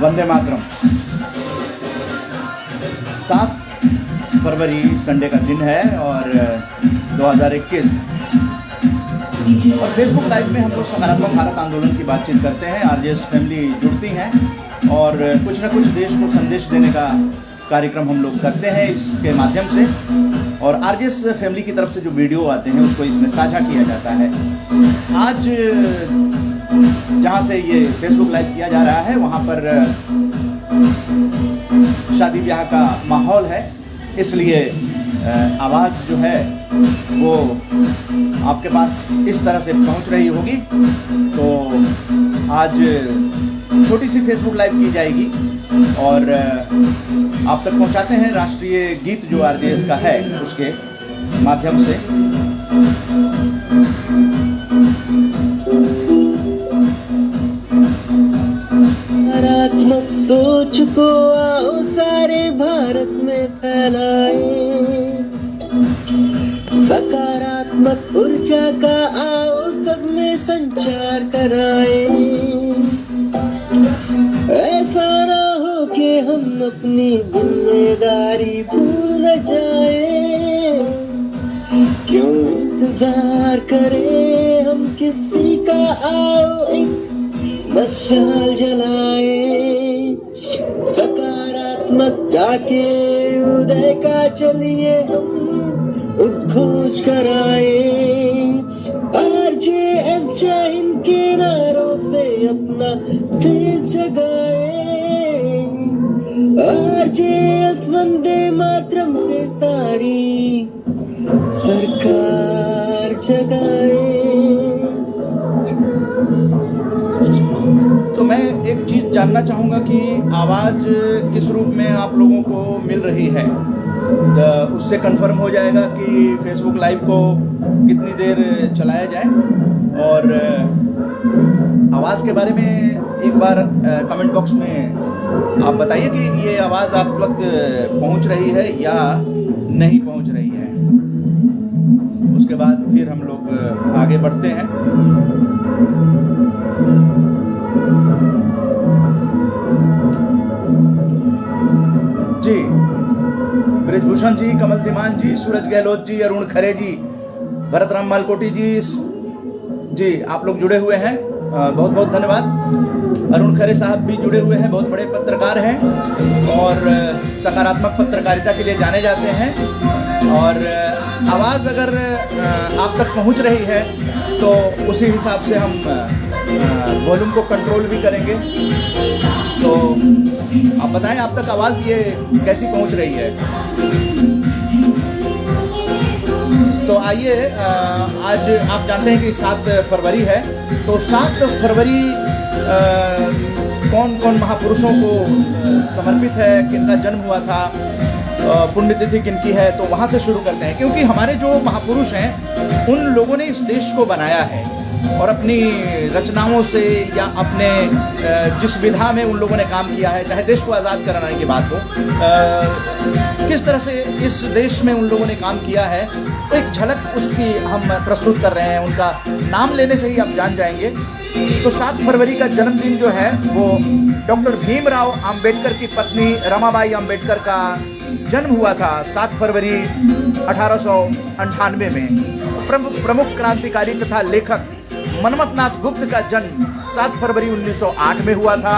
वंदे मातरम। 7 फरवरी Sunday का दिन है और 2021 और फेसबुक लाइव में हम लोग सकारात्मक भारत आंदोलन की बातचीत करते हैं। आरजेएस फैमिली जुड़ती हैं और कुछ न कुछ देश को संदेश देने का कार्यक्रम हम लोग करते हैं इसके माध्यम से। और आरजेएस फैमिली की तरफ से जो वीडियो आते हैं उसको इसमें साझा किया जाता है। आज जहाँ से ये फेसबुक लाइव किया जा रहा है वहाँ पर शादी ब्याह का माहौल है, इसलिए आवाज़ जो है वो आपके पास इस तरह से पहुंच रही होगी। तो आज छोटी सी फेसबुक लाइव की जाएगी और आप तक पहुंचाते हैं राष्ट्रीय गीत जो आरजेएस का है उसके माध्यम से। सकारात्मक सोच को आओ सारे भारत में फैलाएं, सकारात्मक ऊर्जा का आओ सब में संचार कराएं। ऐसा ना हो कि हम अपनी जिम्मेदारी भूल न जाएं, क्यों इंतजार करें हम किसी का, आओ एक मशाल जलाए, सकारात्मकता के उदय का चलिए हम उद्घोष कराए। आरजेएस जय हिंद के नारों से अपना देश जगाए, आरजेएस वंदे मातरम से सारी सरकार जगाए। तो मैं एक चीज़ जानना चाहूँगा कि आवाज़ किस रूप में आप लोगों को मिल रही है, तो उससे कंफर्म हो जाएगा कि फेसबुक लाइव को कितनी देर चलाया जाए। और आवाज़ के बारे में एक बार कमेंट बॉक्स में आप बताइए कि ये आवाज़ आप तक पहुँच रही है या नहीं पहुँच रही है। उसके बाद फिर हम लोग आगे बढ़ते हैं। जी, ब्रिजभूषण जी, कमल धीमान जी, सूरज गहलोत जी, अरुण खरे जी, भरत राम मालकोटी जी, आप लोग जुड़े हुए हैं, बहुत बहुत धन्यवाद। अरुण खरे साहब भी जुड़े हुए हैं, बहुत बड़े पत्रकार हैं और सकारात्मक पत्रकारिता के लिए जाने जाते हैं। और आवाज़ अगर आप तक पहुंच रही है तो उसी हिसाब से हम वॉल्यूम को कंट्रोल भी करेंगे। तो आप बताएं आप तक आवाज़ ये कैसी पहुंच रही है। तो आइए, आज आप जानते हैं कि 7 फरवरी है, तो 7 फरवरी कौन कौन महापुरुषों को समर्पित है, किनका जन्म हुआ था, पुण्यतिथि किनकी है, तो वहाँ से शुरू करते हैं। क्योंकि हमारे जो महापुरुष हैं उन लोगों ने इस देश को बनाया है और अपनी रचनाओं से या अपने जिस विधा में उन लोगों ने काम किया है, चाहे देश को आज़ाद कराने की बात हो, किस तरह से इस देश में उन लोगों ने काम किया है, एक झलक उसकी हम प्रस्तुत कर रहे हैं। उनका नाम लेने से ही आप जान जाएंगे। तो 7 फरवरी का जन्मदिन जो है वो डॉक्टर भीमराव अंबेडकर की पत्नी रमाबाई अंबेडकर का जन्म हुआ था 7 फरवरी 1898 में। प्रमुख क्रांतिकारी तथा लेखक मनमथनाथ गुप्त का जन्म 7 फरवरी 1908 में हुआ था।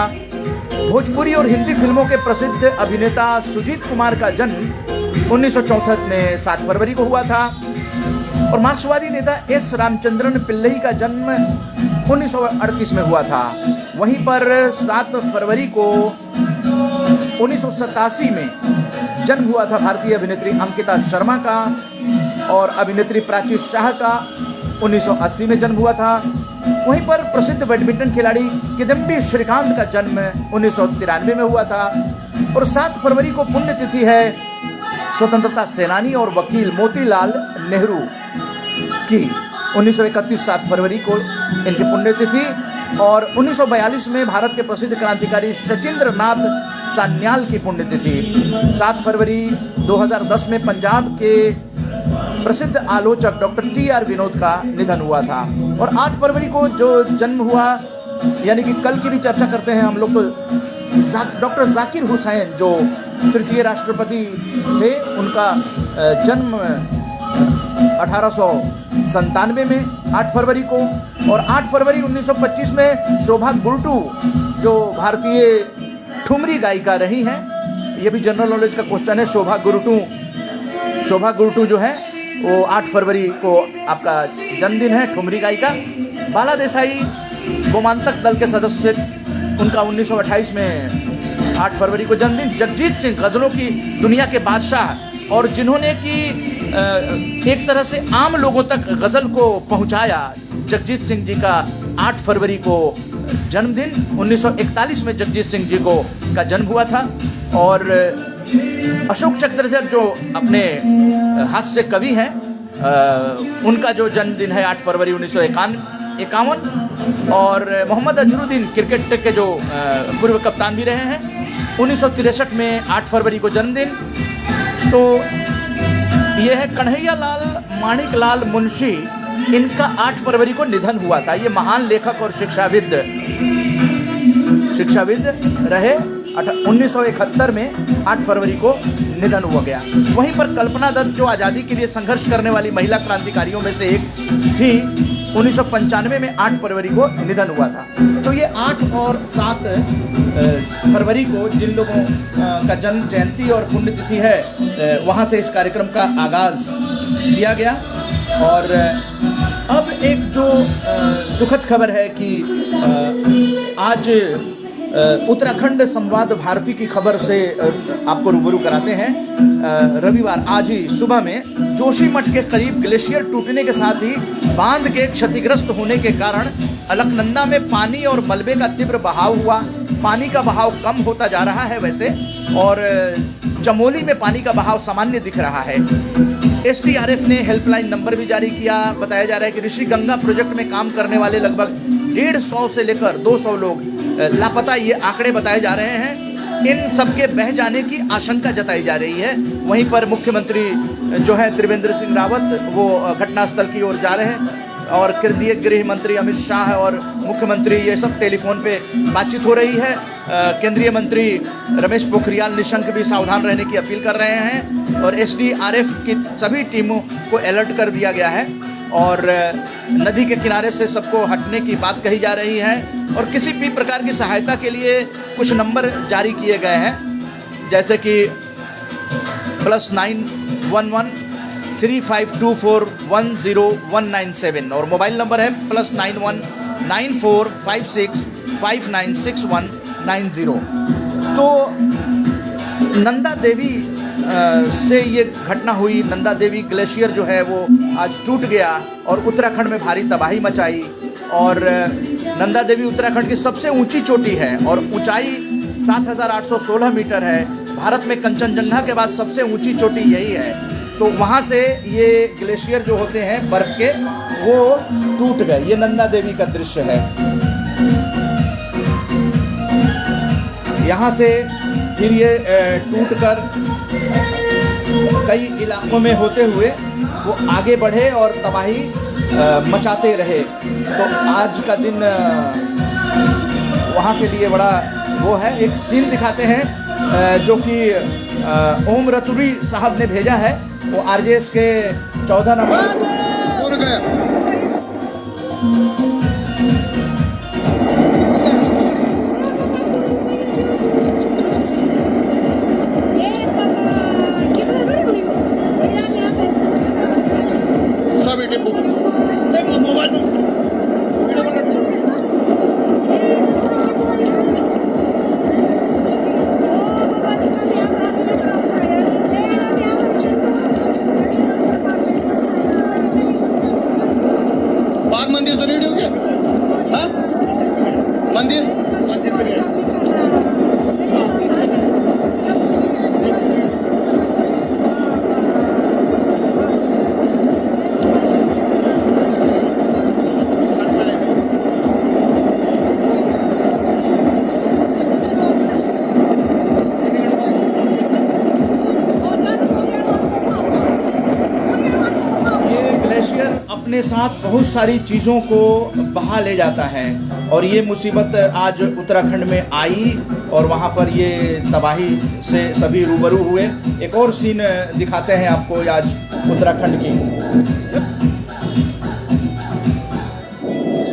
भोजपुरी और हिंदी फिल्मों के प्रसिद्ध अभिनेता सुजीत कुमार का जन्म 1964 में 7 फरवरी को हुआ था। और मार्क्सवादी नेता एस रामचंद्रन पिल्लई का जन्म 1938 में हुआ था। वहीं पर 7 फरवरी को 1987 में जन्म हुआ था भारतीय अभिनेत्री अंकिता शर्मा का और अभिनेत्री प्राची शाह का 1980 में जन्म हुआ था। वहीं पर प्रसिद्ध बैडमिंटन खिलाड़ी किदम्बी श्रीकांत का जन्म 1993 में हुआ था। और 7 फरवरी को पुण्यतिथि है स्वतंत्रता सेनानी और वकील मोतीलाल नेहरू की। 1931 7 फरवरी को इनकी पुण्यतिथि। और 1942 में भारत के प्रसिद्ध क्रांतिकारी सचिंद्र नाथ सान्याल की पुण्यतिथि। 7 फरवरी 2010 में पंजाब के प्रसिद्ध आलोचक डॉक्टर TR विनोद का निधन हुआ था। और 8 फरवरी को जो जन्म हुआ, यानी कि कल की भी चर्चा करते हैं हम लोग, तो डॉक्टर जाकिर हुसैन जो तृतीय राष्ट्रपति थे, उनका जन्म 1897 में 8 फरवरी को, और 8 फरवरी 1925 में शोभा गुरटू जो भारतीय ठुमरी गायिका रही हैं, ये भी जनरल नॉलेज का क्वेश्चन है। शोभा गुरटू जो है वो 8 फरवरी को आपका जन्मदिन है, ठुमरी गायिका। बाला देसाई गोमांतक दल के सदस्य, उनका 1928 में 8 फरवरी को जन्मदिन। जगजीत सिंह गज़लों की दुनिया के बादशाह, और जिन्होंने कि एक तरह से आम लोगों तक गज़ल को पहुंचाया, जगजीत सिंह जी का 8 फरवरी को जन्मदिन। 1941 में जगजीत सिंह जी को का जन्म हुआ था। और अशोक चक्रधर जो अपने हास्य कवि हैं, उनका जो जन्मदिन है 8 फरवरी 1951। और मोहम्मद अजहरुद्दीन क्रिकेट के जो पूर्व कप्तान भी रहे हैं, 1963 में 8 फरवरी को जन्मदिन। तो ये है कन्हैया लाल माणिक लाल मुंशी, इनका 8 फरवरी को निधन हुआ था। ये महान लेखक और शिक्षाविद रहे। 1971 में 8 फरवरी को निधन हुआ गया। वहीं पर कल्पना दत्त जो आज़ादी के लिए संघर्ष करने वाली महिला क्रांतिकारियों में से एक थी, 1995 में 8 फरवरी को निधन हुआ था। तो ये 8 और 7 फरवरी को जिन लोगों का जन्म जयंती और पुण्यतिथि है, वहाँ से इस कार्यक्रम का आगाज़ किया गया। और अब एक जो दुखद खबर है कि आज उत्तराखंड संवाद भारती की खबर से आपको रूबरू कराते हैं। रविवार आज ही सुबह में जोशीमठ के करीब ग्लेशियर टूटने के साथ ही बांध के क्षतिग्रस्त होने के कारण अलकनंदा में पानी और मलबे का तीव्र बहाव हुआ। पानी का बहाव कम होता जा रहा है वैसे, और चमोली में पानी का बहाव सामान्य दिख रहा है। SDRF ने हेल्पलाइन नंबर भी जारी किया। बताया जा रहा है कि ऋषि गंगा प्रोजेक्ट में काम करने वाले लगभग 150 से लेकर 200 लोग लापता, ये आंकड़े बताए जा रहे हैं। इन सबके बह जाने की आशंका जताई जा रही है। वहीं पर मुख्यमंत्री जो है त्रिवेंद्र सिंह रावत, वो घटनास्थल की ओर जा रहे हैं, और केंद्रीय गृह मंत्री अमित शाह और मुख्यमंत्री ये सब टेलीफोन पे बातचीत हो रही है। केंद्रीय मंत्री रमेश पोखरियाल निशंक भी सावधान रहने की अपील कर रहे हैं, और SDRF की सभी टीमों को अलर्ट कर दिया गया है। और नदी के किनारे से सबको हटने की बात कही जा रही है, और किसी भी प्रकार की सहायता के लिए कुछ नंबर जारी किए गए हैं, जैसे कि +911 3524 10197, और मोबाइल नंबर है +91 9456 596190। तो नंदा देवी से ये घटना हुई। नंदा देवी ग्लेशियर जो है वो आज टूट गया और उत्तराखंड में भारी तबाही मचाई। और नंदा देवी उत्तराखंड की सबसे ऊंची चोटी है, और ऊंचाई 7816 मीटर है। भारत में कंचनजंगा के बाद सबसे ऊंची चोटी यही है। तो वहाँ से ये ग्लेशियर जो होते हैं बर्फ के, वो टूट गए। ये नंदा देवी का दृश्य है। यहाँ से फिर ये टूटकर कई इलाकों में होते हुए वो आगे बढ़े और तबाही मचाते रहे। तो आज का दिन वहाँ के लिए बड़ा वो है। एक सीन दिखाते हैं जो कि ओम रतुरी साहब ने भेजा है। वो RJS के 14 नंबर मंदिर तो नहीं हो गया। हाँ? मंदिर पे गया। अपने साथ बहुत सारी चीज़ों को बहा ले जाता है, और ये मुसीबत आज उत्तराखंड में आई और वहाँ पर ये तबाही से सभी रूबरू हुए। एक और सीन दिखाते हैं आपको आज उत्तराखंड की।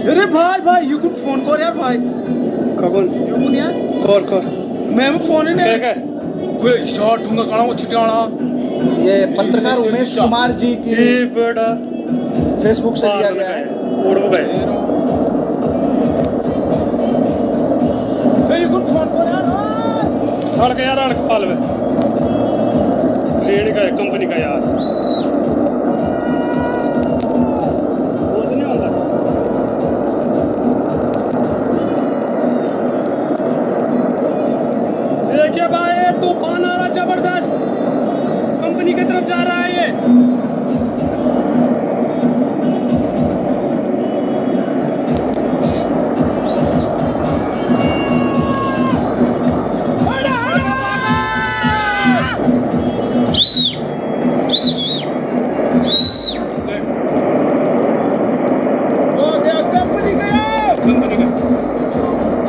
अरे भाई यू कुछ फोन कर यार भाई कौन यू यार कर मैं फोन ही नहीं वे शॉट दूंगा काना वो छिटाना ये पत्रकार उमेश कुमार जी की बेटा फेसबुक से लिया गया है। उड़ गए यू कुछ फोन कर यार हड़ के यार हड़ पाल में रेड का है कंपनी का यार वो तो नहीं होता देखिए भाई तूफान आ रहा जबरदस्त कंपनी की तरफ जा रहा है ये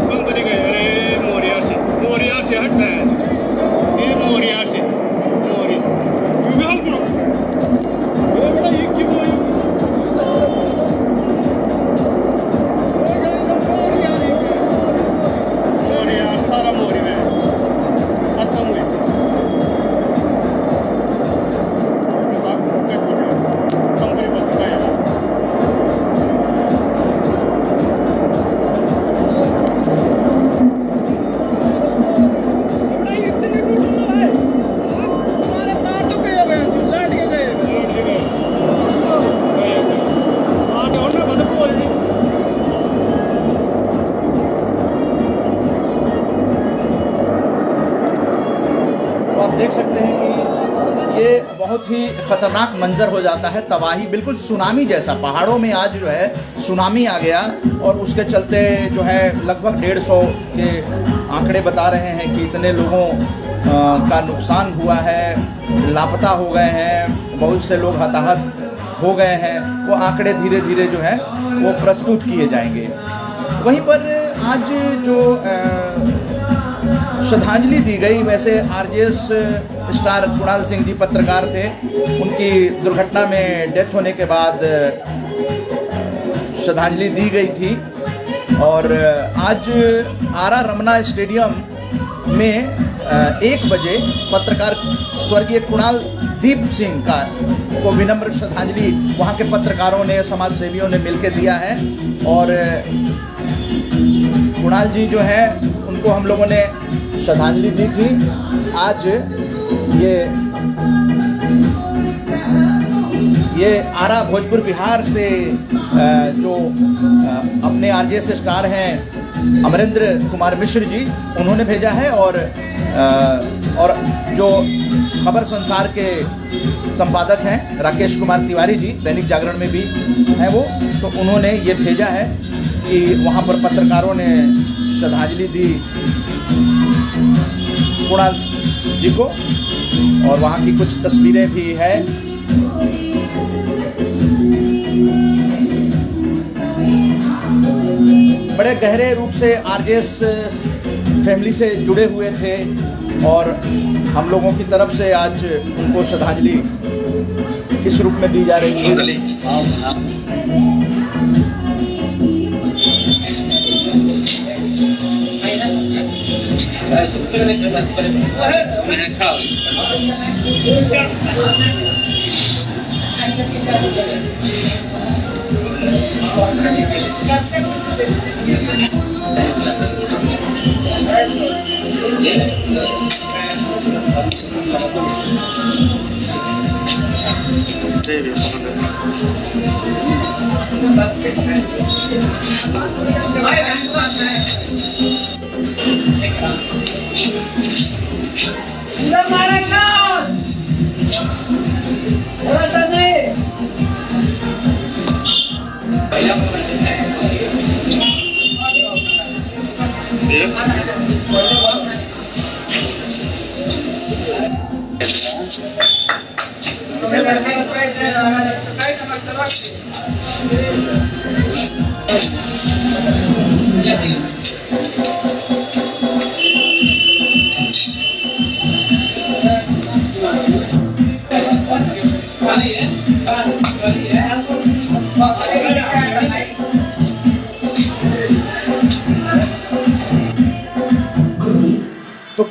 कंपनी का अरे मोरिया से हट रहा है ये मोरिया से मोरी तू भी हल करो ये बड़ा एक की बोई मोरिया सारा मोरी में खत्म हुई कंपनी बच गया यार तो आप देख सकते हैं कि ये बहुत ही खतरनाक मंजर हो जाता है। तबाही बिल्कुल सुनामी जैसा, पहाड़ों में आज जो है सुनामी आ गया और उसके चलते जो है लगभग 150 के आंकड़े बता रहे हैं कि इतने लोगों का नुकसान हुआ है, लापता हो गए हैं, बहुत से लोग हताहत हो गए हैं। वो आंकड़े धीरे धीरे जो है वो प्रस्तुत किए जाएंगे। वहीं पर आज जो श्रद्धांजलि दी गई, वैसे आरजेएस स्टार कुणाल सिंह जी पत्रकार थे, उनकी दुर्घटना में डेथ होने के बाद श्रद्धांजलि दी गई थी। और आज आरा रमना स्टेडियम में 1 बजे पत्रकार स्वर्गीय कुणाल दीप सिंह का को विनम्र श्रद्धांजलि वहाँ के पत्रकारों ने, समाज सेवियों ने मिलकर दिया है। और कुणाल जी जो है उनको हम लोगों ने श्रद्धांजलि दी थी। आज ये आरा भोजपुर बिहार से जो अपने आरजेएस स्टार हैं अमरेंद्र कुमार मिश्र जी, उन्होंने भेजा है। और जो खबर संसार के संपादक हैं राकेश कुमार तिवारी जी, दैनिक जागरण में भी हैं वो, तो उन्होंने ये भेजा है कि वहाँ पर पत्रकारों ने श्रद्धांजलि दी कुणाल जी को। और वहाँ की कुछ तस्वीरें भी है। बड़े गहरे रूप से आरजेएस फैमिली से जुड़े हुए थे और हम लोगों की तरफ से आज उनको श्रद्धांजलि इस रूप में दी जा रही है।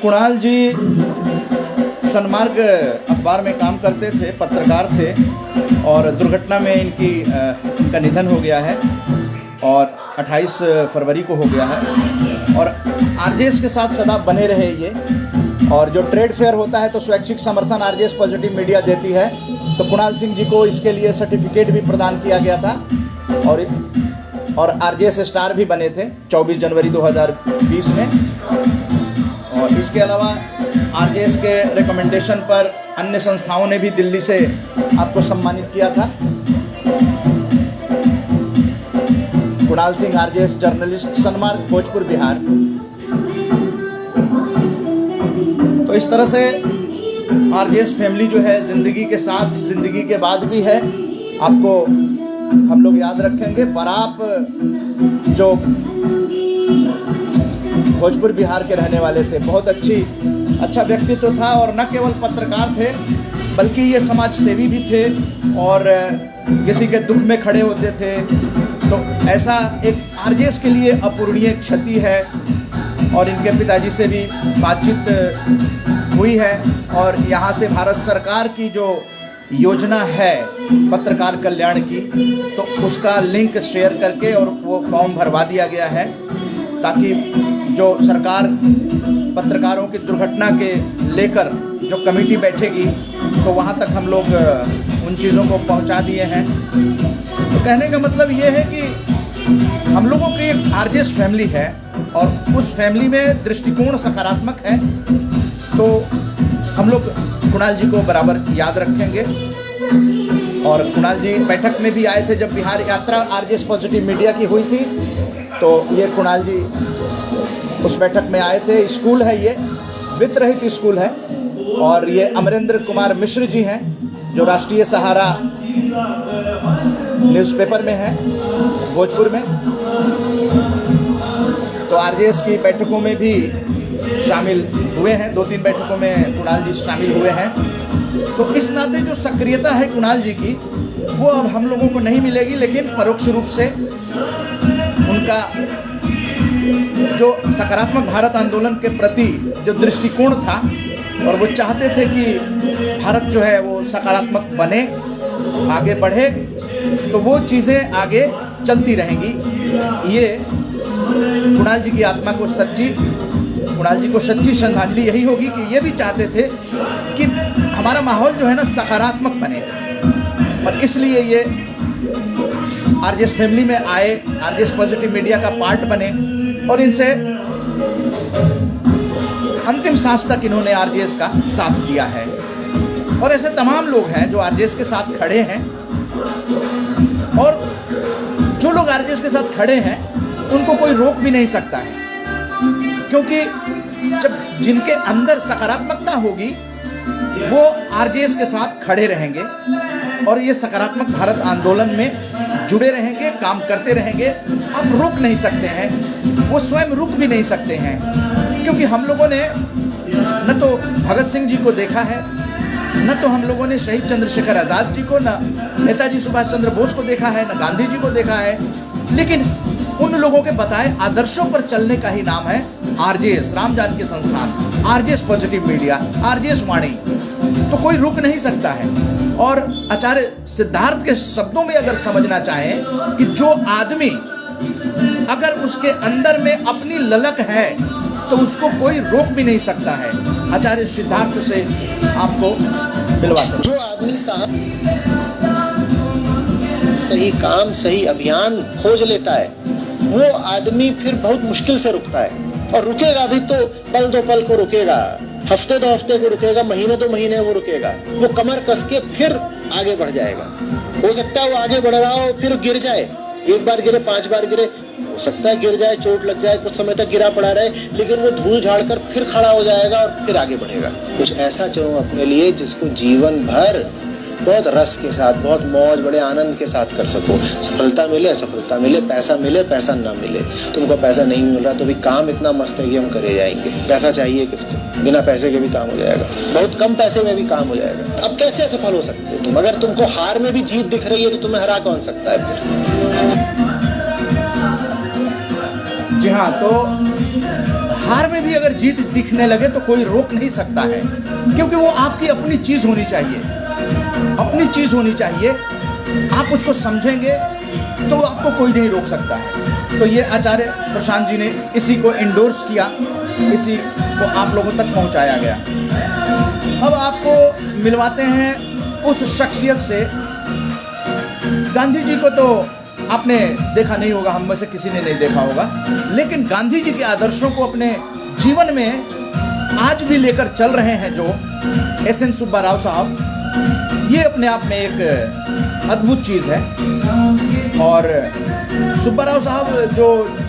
कुणाल जी सन्मार्ग अखबार में काम करते थे, पत्रकार थे और दुर्घटना में इनका निधन हो गया है और 28 फरवरी को हो गया है। और आरजेएस के साथ सदा बने रहे ये। और जो ट्रेड फेयर होता है तो स्वैच्छिक समर्थन आरजेएस पॉजिटिव मीडिया देती है, तो कुणाल सिंह जी को इसके लिए सर्टिफिकेट भी प्रदान किया गया था और आरजेएस स्टार भी बने थे 24 जनवरी 2020 में। और इसके अलावा आरजेएस के रिकमेंडेशन पर अन्य संस्थाओं ने भी दिल्ली से आपको सम्मानित किया था। Kunal Singh RJS journalist, Sanmarg, Bhojpur, Bihar. तो इस तरह से आरजेएस फैमिली जो है ज़िंदगी के साथ, ज़िंदगी के बाद भी है, आपको हम लोग याद रखेंगे। पर आप जो भोजपुर बिहार के रहने वाले थे, बहुत अच्छा व्यक्तित्व था और न केवल पत्रकार थे बल्कि ये समाज सेवी भी थे और किसी के दुख में खड़े होते थे। तो ऐसा एक आरजेएस के लिए अपूरणीय क्षति है। और इनके पिताजी से भी बातचीत हुई है और यहाँ से भारत सरकार की जो योजना है पत्रकार कल्याण की, तो उसका लिंक शेयर करके और वो फॉर्म भरवा दिया गया है ताकि जो सरकार पत्रकारों की दुर्घटना के लेकर जो कमेटी बैठेगी तो वहाँ तक हम लोग उन चीज़ों को पहुँचा दिए हैं। तो कहने का मतलब ये है कि हम लोगों की एक आरजेएस फैमिली है और उस फैमिली में दृष्टिकोण सकारात्मक है, तो हम लोग कुणाल जी को बराबर याद रखेंगे। और कुणाल जी बैठक में भी आए थे जब बिहार यात्रा आरजेएस पॉजिटिव मीडिया की हुई थी, तो ये कुणाल जी उस बैठक में आए थे। स्कूल है ये, वित्त रहित स्कूल है और ये अमरेंद्र कुमार मिश्र जी हैं जो राष्ट्रीय सहारा न्यूज़पेपर में है भोजपुर में। तो आरजेएस की बैठकों में भी शामिल हुए हैं, 2-3 बैठकों में कुणाल जी शामिल हुए हैं। तो इस नाते जो सक्रियता है कुणाल जी की वो अब हम लोगों को नहीं मिलेगी, लेकिन परोक्ष रूप से उनका जो सकारात्मक भारत आंदोलन के प्रति जो दृष्टिकोण था और वो चाहते थे कि भारत जो है वो सकारात्मक बने, आगे बढ़े, तो वो चीज़ें आगे चलती रहेंगी। ये कुणाल जी की आत्मा को कुणाल जी को सच्ची श्रद्धांजलि यही होगी कि ये भी चाहते थे कि हमारा माहौल जो है ना सकारात्मक बने और इसलिए ये आरजेएस फैमिली में आए, आरजेएस पॉजिटिव मीडिया का पार्ट बने और इनसे अंतिम सांस तक इन्होंने आरजेएस का साथ दिया है। और ऐसे तमाम लोग हैं जो आरजेएस के साथ खड़े हैं और जो लोग आरजेएस के साथ खड़े हैं उनको कोई रोक भी नहीं सकता है, क्योंकि जब जिनके अंदर सकारात्मकता होगी वो आरजेएस के साथ खड़े रहेंगे और ये सकारात्मक भारत आंदोलन में जुड़े रहेंगे, काम करते रहेंगे। आप रोक नहीं सकते हैं, वो स्वयं रुक भी नहीं सकते हैं, क्योंकि हम लोगों ने न तो भगत सिंह जी को देखा है, न तो हम लोगों ने शहीद चंद्रशेखर आज़ाद जी को, न नेताजी सुभाष चंद्र बोस को देखा है, न गांधी जी को देखा है, लेकिन उन लोगों के बताए आदर्शों पर चलने का ही नाम है आरजेएस, राम जानकी संस्थान, आरजेएस पॉजिटिव मीडिया, आरजेएस वाणी। तो कोई रुक नहीं सकता है। और आचार्य सिद्धार्थ के शब्दों में अगर समझना चाहें कि जो आदमी अगर उसके अंदर में अपनी ललक है तो उसको कोई रोक भी नहीं सकता है। आचार्य सिद्धार्थ से आपको मिलवाते हैं। जो आदमी साहब सही काम, सही अभियान खोज लेता है, वो आदमी फिर बहुत मुश्किल से रुकता है। और रुकेगा भी तो पल दो पल को रुकेगा, हफ्ते दो हफ्ते को रुकेगा, महीने दो महीने वो रुकेगा। वो कमर कस के फिर आगे बढ़ जाएगा। हो सकता है वो आगे बढ़ रहा हो फिर गिर जाए, 1 बार गिरे, 5 बार गिरे, हो सकता है गिर जाए, चोट लग जाए, कुछ समय तक गिरा पड़ा रहे, लेकिन वो धूल झाड़ कर फिर खड़ा हो जाएगा और फिर आगे बढ़ेगा। कुछ ऐसा चुनो अपने लिए जिसको जीवन भर बहुत रस के साथ, बहुत मौज, बड़े आनंद के साथ कर सको। सफलता मिले, असफलता मिले, पैसा मिले, पैसा ना मिले। तुमको पैसा नहीं मिल रहा तो भी काम इतना मस्त है कि हम करे जाएंगे। पैसा चाहिए किसको? बिना पैसे के भी काम हो जाएगा, बहुत कम पैसे में भी काम हो जाएगा। अब कैसे असफल हो सकते हो तुम? अगर तुमको हार में भी जीत दिख रही है तो तुम्हें हरा कौन सकता है फिर? जी हाँ, तो हार में भी अगर जीत दिखने लगे तो कोई रोक नहीं सकता है, क्योंकि वो आपकी अपनी चीज होनी चाहिए, अपनी चीज होनी चाहिए। आप उसको समझेंगे तो आपको कोई नहीं रोक सकता है। तो ये आचार्य प्रशांत जी ने इसी को इंडोर्स किया, इसी को आप लोगों तक पहुंचाया गया। अब आपको मिलवाते हैं उस शख्सियत से। गांधी जी को तो आपने देखा नहीं होगा, हम में से किसी ने नहीं देखा होगा, लेकिन गांधी जी के आदर्शों को अपने जीवन में आज भी लेकर चल रहे हैं जो एस.एन. सुब्बा राव साहब, ये अपने आप में एक अद्भुत चीज़ है। और सुब्बा राव साहब जो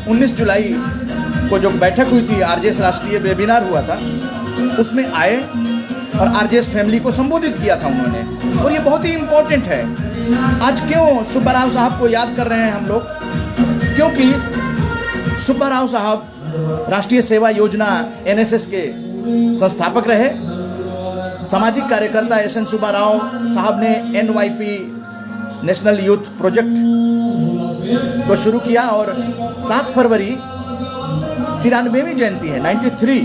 19 जुलाई को जो बैठक हुई थी, आरजेएस राष्ट्रीय वेबिनार हुआ था, उसमें आए और आरजेएस फैमिली को संबोधित किया था उन्होंने। और ये बहुत ही इम्पोर्टेंट है। आज क्यों सुब्बा राव साहब को याद कर रहे हैं हम लोग? क्योंकि सुब्बा राव साहब राष्ट्रीय सेवा योजना NSS के संस्थापक रहे। सामाजिक कार्यकर्ता एस.एन. सुब्बा राव साहब ने NYP नेशनल यूथ प्रोजेक्ट को शुरू किया और 7 फरवरी 93वीं जयंती है, 93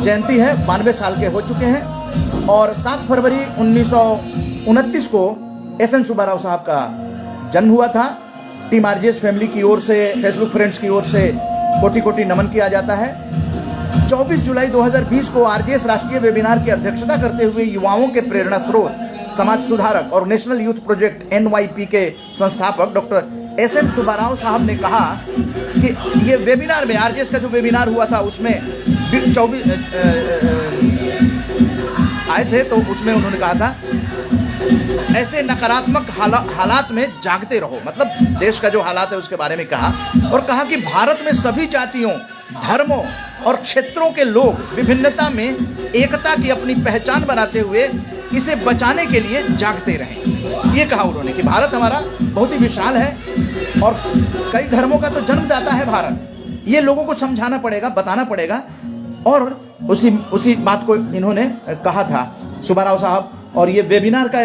जयंती है, 92 साल के हो चुके हैं। और 7 फरवरी 1929 को एस.एन. सुब्बा राव साहब का जन्म हुआ था। टीम आरजेएस फैमिली की ओर से, फेसबुक फ्रेंड्स की ओर से कोटि कोटि नमन किया जाता है। 24 जुलाई 2020 को आरजेएस राष्ट्रीय वेबिनार की अध्यक्षता करते हुए युवाओं के प्रेरणा स्रोत, समाज सुधारक और नेशनल यूथ प्रोजेक्ट NYP के संस्थापक डॉक्टर एस.एन. सुब्बा राव साहब ने कहा कि ये वेबिनार में, आरजेएस का जो वेबिनार हुआ था उसमें 24 आए थे, तो उसमें उन्होंने कहा था ऐसे नकारात्मक हालात में जागते रहो, मतलब देश का जो हालात है उसके बारे में कहा। और कहा कि भारत में सभी जातियों, धर्मों और क्षेत्रों के लोग विभिन्नता में एकता की अपनी पहचान बनाते हुए इसे बचाने के लिए जागते रहें। ये कहा उन्होंने कि भारत हमारा बहुत ही विशाल है और कई धर्मों का तो जन्मदाता है भारत। ये लोगों को समझाना पड़ेगा, बताना पड़ेगा। और उसी बात को इन्होंने कहा था सुब्बा राव साहब। और ये वेबिनार का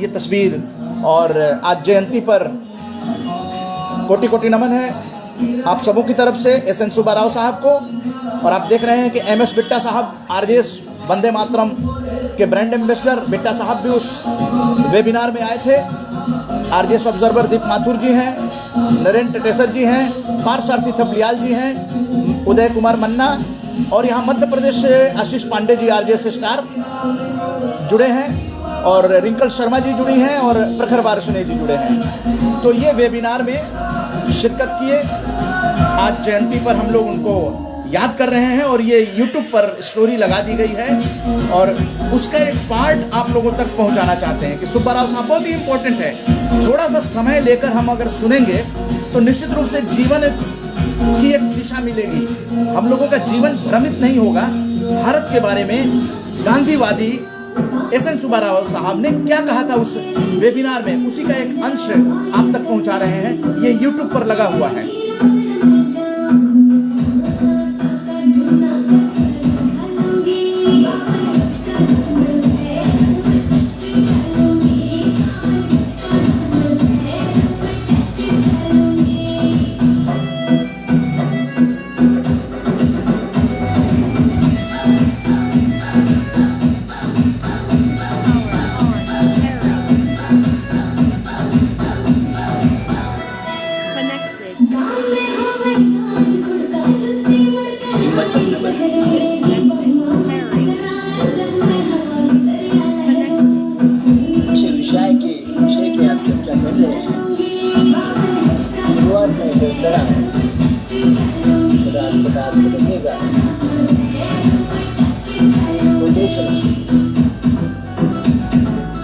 ये तस्वीर, और आज जयंती पर कोटि कोटि नमन है आप सबों की तरफ से एस.एन. सुब्बा राव साहब को। और आप देख रहे हैं कि MS बिट्टा साहब, आरजेएस वंदे मातरम के ब्रांड एम्बेसडर बिट्टा साहब भी उस वेबिनार में आए थे। आरजेएस ऑब्जर्वर दीप माथुर जी हैं, नरेन टेटेसर जी हैं, पारसारथी थपलियाल जी हैं, उदय कुमार मन्ना, और यहाँ मध्य प्रदेश से आशीष पांडे जी आरजेएस स्टार जुड़े हैं, और रिंकल शर्मा जी जुड़ी हैं, और प्रखर वारसने जी जुड़े हैं। तो ये वेबिनार में शिरकत किए। आज जयंती पर हम लोग उनको याद कर रहे हैं और ये YouTube पर स्टोरी लगा दी गई है और उसका एक पार्ट आप लोगों तक पहुंचाना चाहते हैं कि सुब्बा राव साहब बहुत ही इम्पोर्टेंट है। थोड़ा सा समय लेकर हम अगर सुनेंगे तो निश्चित रूप से जीवन की एक दिशा मिलेगी। हम लोगों का जीवन भ्रमित नहीं होगा। भारत के बारे में गांधीवादी एस.एन. सुब्बा राव साहब ने क्या कहा था उस वेबिनार में, उसी का एक अंश आप तक पहुंचा रहे हैं। ये YouTube पर लगा हुआ है।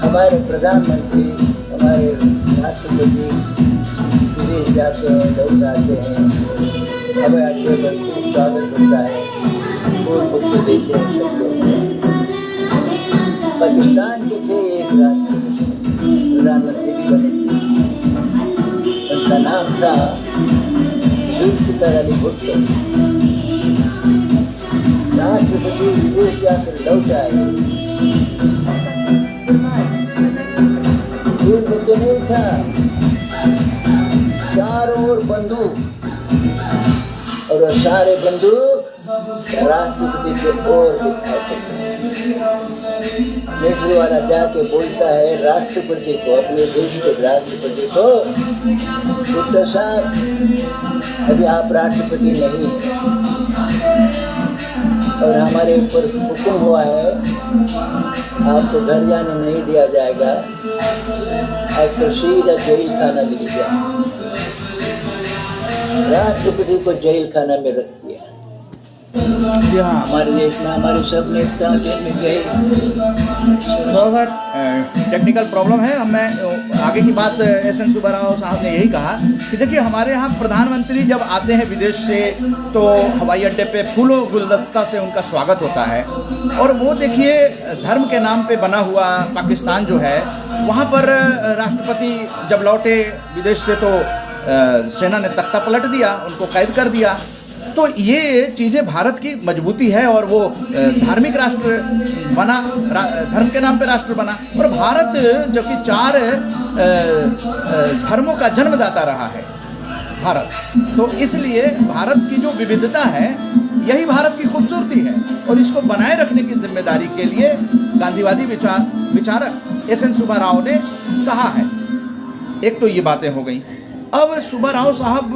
हमारे प्रधानमंत्री, हमारे राष्ट्रपति विदेश जाते हैं, लोग आते हैं, हमें आके भरपूर स्वागत होता है, फूल बुके देते हैं सब लोग। पाकिस्तान के थे एक राष्ट्रपति, प्रधानमंत्री भी बने थे, उनका नाम था जुल्फ़िकार अली भुट्टो। राष्ट्रपति विदेश जाकर लौट आए, तो नहीं था, चारों ओर बंदूक और और सारे बंदूक राष्ट्रपति के ओर दिखाते हैं। मिलिट्री वाला जाके बोलता है राष्ट्रपति को, अपने देश के राष्ट्रपति को, भुट्टो साहब अभी आप राष्ट्रपति नहीं और हमारे ऊपर हुक्म हुआ है आपको घर जाने नहीं दिया जाएगा, आपको सीधा जेल खाना ले लिया। राष्ट्रपति को जेल खाना में रख दिया। जी हाँ, हमारे देश में हमारे सब नेता जेल में गए। तो सर टेक्निकल प्रॉब्लम है। अब मैं आगे की बात एस.एन. सुब्बा राव साहब ने यही कहा कि देखिए हमारे यहाँ प्रधानमंत्री जब आते हैं विदेश से तो हवाई अड्डे पे फूलों गुलदस्ता से उनका स्वागत होता है। और वो देखिए धर्म के नाम पे बना हुआ पाकिस्तान जो है, वहाँ पर राष्ट्रपति जब लौटे विदेश से तो सेना ने तख्ता पलट दिया, उनको कैद कर दिया। तो ये चीज़ें भारत की मजबूती है और वो धार्मिक राष्ट्र बना, धर्म के नाम पे राष्ट्र बना। और भारत जबकि 4 धर्मों का जन्मदाता रहा है भारत, तो इसलिए भारत की जो विविधता है यही भारत की खूबसूरती है और इसको बनाए रखने की जिम्मेदारी के लिए गांधीवादी विचारक एस.एन. सुब्बा राव ने कहा है। एक तो ये बातें हो गई। अब सुब्बा राव साहब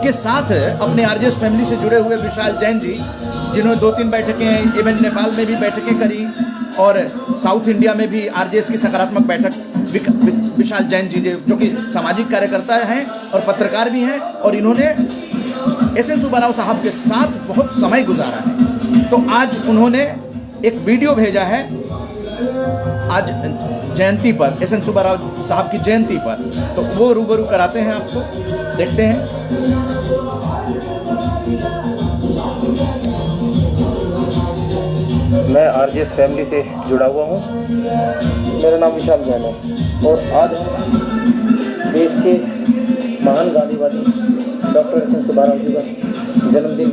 के साथ अपने आरजेएस फैमिली से जुड़े हुए विशाल जैन जी, जिन्होंने 2-3 बैठकें इवन नेपाल में भी बैठकें करी और साउथ इंडिया में भी आरजेएस की सकारात्मक बैठक, विशाल जैन जी जो कि सामाजिक कार्यकर्ता हैं और पत्रकार भी हैं और इन्होंने एस.एन. सुब्बा राव साहब के साथ बहुत समय गुजारा है। तो आज उन्होंने एक वीडियो भेजा है आज जयंती पर, एस.एन. सुब्बा राव साहब की जयंती पर, तो वो रूबरू कराते हैं आपको, देखते हैं। मैं आरजेएस फैमिली से जुड़ा हुआ हूँ। मेरा नाम विशाल जैन है और आज हम देश के महान गांधीवादी डॉक्टर एस.एन. सुब्बा राव जी का जन्मदिन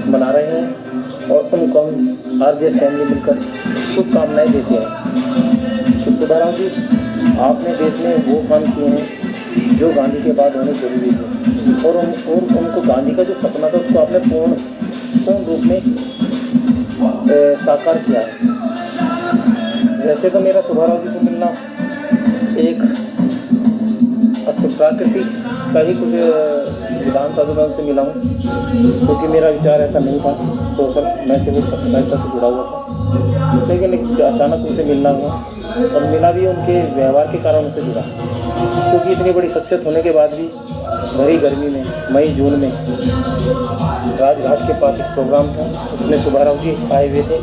मना रहे हैं और उनको हम आरजेएस फैमिली मिलकर शुभकामनाएँ देते हैं। सुब्बा राव जी, आपने देश में वो काम किए हैं जो गांधी के बाद होने जरूरी थे और उनको गांधी का जो सपना था उसको आपने पूर्ण रूप में साकार किया है। वैसे तो मेरा सुब्बा राव जी से मिलना एक प्राकृतिक का ही कुछ विधान था जो मैं उनसे मिला हूँ, क्योंकि मेरा विचार ऐसा नहीं था। तो सर मैं सिविल पत्रकारिता से जुड़ा हुआ था, लेकिन अचानक उनसे मिलना हुआ और मिला भी उनके व्यवहार के कारण उनसे जुड़ा, क्योंकि इतनी बड़ी शख्सियत होने के बाद भी भरी गर्मी में मई-जून में राजघाट के पास एक प्रोग्राम था, उसमें सुब्बा राव जी आए हुए थे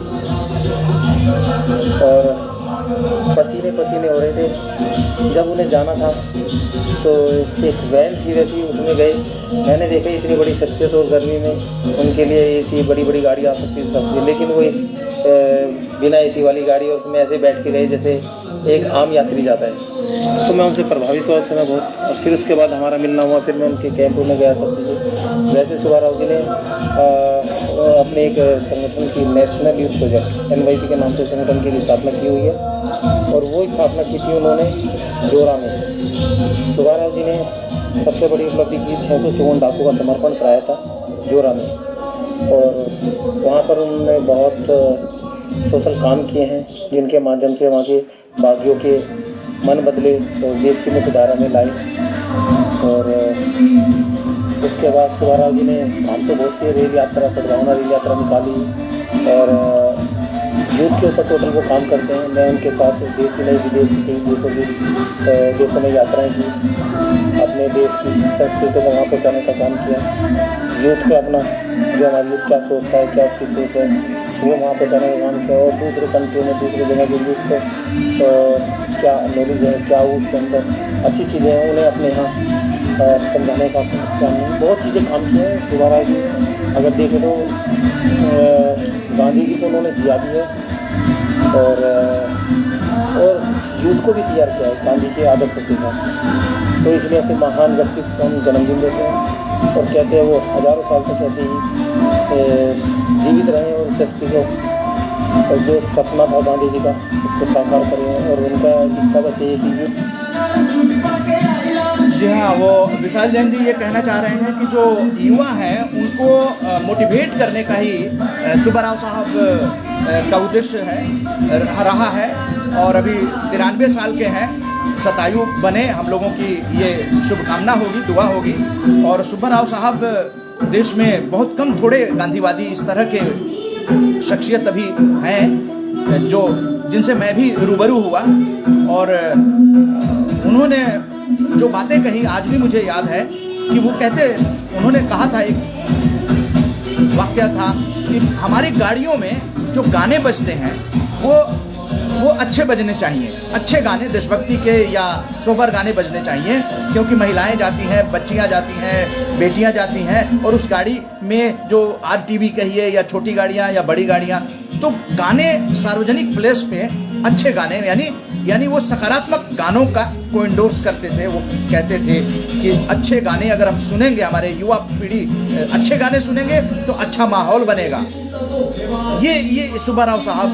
और पसीने हो रहे थे। जब उन्हें जाना था तो एक वैन थी वैसी, उसमें गए। मैंने देखा इतनी बड़ी शख्सियत और गर्मी में उनके लिए एसी बड़ी गाड़ी आ सकती थी, लेकिन वो बिना एसी वाली गाड़ी और उसमें ऐसे बैठ के गए जैसे एक आम यात्री जाता है। तो मैं उनसे प्रभावित हुआ उस समय बहुत, और फिर उसके बाद हमारा मिलना हुआ। फिर मैं उनके कैंप में गया सब कुछ। वैसे सुब्बा राव जी ने अपने एक संगठन की नेशनल यूथ प्रोजेक्ट NYP के नाम से संगठन की स्थापना की हुई है और वो स्थापना की थी उन्होंने जोरा में। सुब्बा राव जी ने सबसे बड़ी उपलब्धि की 654 डाकू का समर्पण कराया था जोरा में, और वहाँ पर उन्होंने बहुत सोशल काम किए हैं जिनके माध्यम से वहाँ के बागियों के मन बदले और देश की मुख्य धारा में लाए। और उसके बाद सुब्बा राव जी ने काम तो बहुत किए, रेल यात्रा, सद्भावना रेल यात्रा निकाली और यूथ के ऊपर टोटल वो काम करते हैं। मैं उनके साथ देश की नहीं विदेश की देशों में यात्राएँ की, अपने देश की संस्कृति को वहाँ पहुँचाने का काम किया। यूथ का अपना जो हमारा यूथ क्या सोचता है, क्या उसकी सोच है, वो वहाँ पहुँचाने का काम किया। और दूसरे कंट्री में दूसरी जगह के यूथ को क्या नॉलेज है, क्या उसके अंदर अच्छी चीज़ें हैं, उन्हें अपने यहाँ समझाने का काम, बहुत चीज़ें काम किए हैं सुब्बा राव जी। अगर देखें तो गांधी जी को उन्होंने जिया भी है और यूथ को भी तैयार किया है गांधी के आदर्श के साथ। तो इसलिए ऐसे महान व्यक्तित्व को हम जन्मदिन देते हैं और कहते हैं वो हज़ारों साल तक ऐसे ही जीवित रहे और शक्ति को और जो सपना था गांधी जी का उसको साकार करें। और उनका इच्छा बस ये कि जी हाँ, वो विशाल जैन जी ये कहना चाह रहे हैं कि जो युवा हैं उनको मोटिवेट करने का ही सुब्बा राव साहब का उद्देश्य है रहा है। और अभी 93 साल के हैं, शतायु बने, हम लोगों की ये शुभकामना होगी, दुआ होगी। और सुब्बा राव साहब देश में बहुत कम थोड़े गांधीवादी इस तरह के शख्सियत अभी हैं जो जिनसे मैं भी रूबरू हुआ। और उन्होंने जो बातें कही आज भी मुझे याद है कि उन्होंने कहा था, एक वाक्य था कि हमारी गाड़ियों में जो गाने बजते हैं वो अच्छे बजने चाहिए, अच्छे गाने देशभक्ति के या सोबर गाने बजने चाहिए, क्योंकि महिलाएं जाती हैं, बच्चियां जाती हैं, बेटियां जाती हैं, और उस गाड़ी में जो RTV कहिए या छोटी गाड़ियां या बड़ी गाड़ियां, तो गाने सार्वजनिक प्लेस पे अच्छे गाने यानी वो सकारात्मक गानों को इंडोर्स करते थे। वो कहते थे कि अच्छे गाने अगर हम सुनेंगे, हमारे युवा पीढ़ी अच्छे गाने सुनेंगे तो अच्छा माहौल बनेगा। ये सुब्बा राव साहब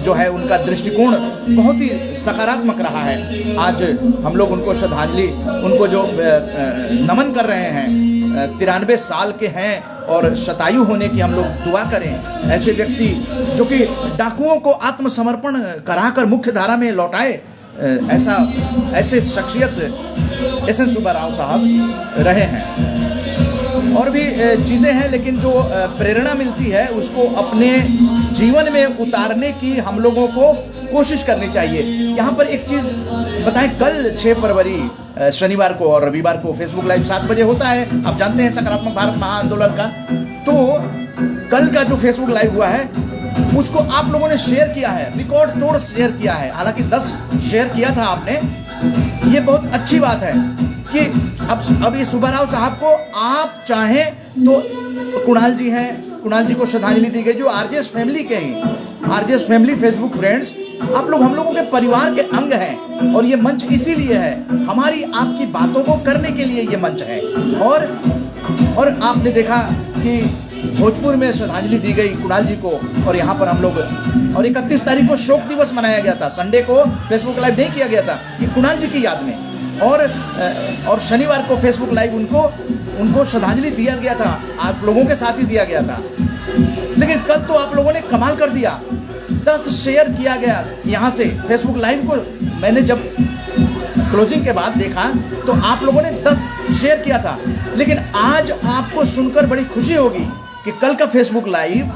जो है उनका दृष्टिकोण बहुत ही सकारात्मक रहा है। आज हम लोग उनको श्रद्धांजलि, उनको जो नमन कर रहे हैं, 93 साल के हैं और शतायु होने की हम लोग दुआ करें। ऐसे व्यक्ति जो कि डाकुओं को आत्मसमर्पण कराकर मुख्य धारा में लौटाए, ऐसे शख्सियत एस.एन. सुब्बा राव साहब रहे हैं। और भी चीज़ें हैं, लेकिन जो प्रेरणा मिलती है उसको अपने जीवन में उतारने की हम लोगों को कोशिश करनी चाहिए। यहाँ पर एक चीज़ बताएं, कल 6 फरवरी शनिवार को और रविवार को फेसबुक लाइव 7 बजे होता है, आप जानते हैं, सकारात्मक भारत महाआंदोलन का। तो कल का जो फेसबुक लाइव हुआ है उसको आप लोगों ने शेयर किया है, रिकॉर्ड तोड़ शेयर किया है। हालांकि 10 शेयर किया था आपने, ये बहुत अच्छी बात है कि अब ये सुब्बा राव साहब को आप चाहें तो कुणाल जी हैं, कुणाल जी को श्रद्धांजलि दी गई, जो RJS फैमिली के ही, RJS फैमिली फेसबुक फ्रेंड्स, आप लोग हम लोगों के परिवार के अंग हैं। और ये मंच इसीलिए है, हमारी आपकी बातों को करने के लिए ये मंच है। और आपने देखा कि भोजपुर में श्रद्धांजलि दी गई कुणाल जी को, और यहाँ पर हम लोग, और 31 तारीख को शोक दिवस मनाया गया था, संडे को फेसबुक लाइव नहीं किया गया था, ये कुणाल जी की याद में। और शनिवार को फेसबुक लाइव उनको श्रद्धांजलि दिया गया था, आप लोगों के साथ ही दिया गया था। लेकिन कल तो आप लोगों ने कमाल कर दिया, 10 शेयर किया गया यहाँ से फेसबुक लाइव को। मैंने जब क्लोजिंग के बाद देखा तो आप लोगों ने 10 शेयर किया था। लेकिन आज आपको सुनकर बड़ी खुशी होगी कि कल का फेसबुक लाइव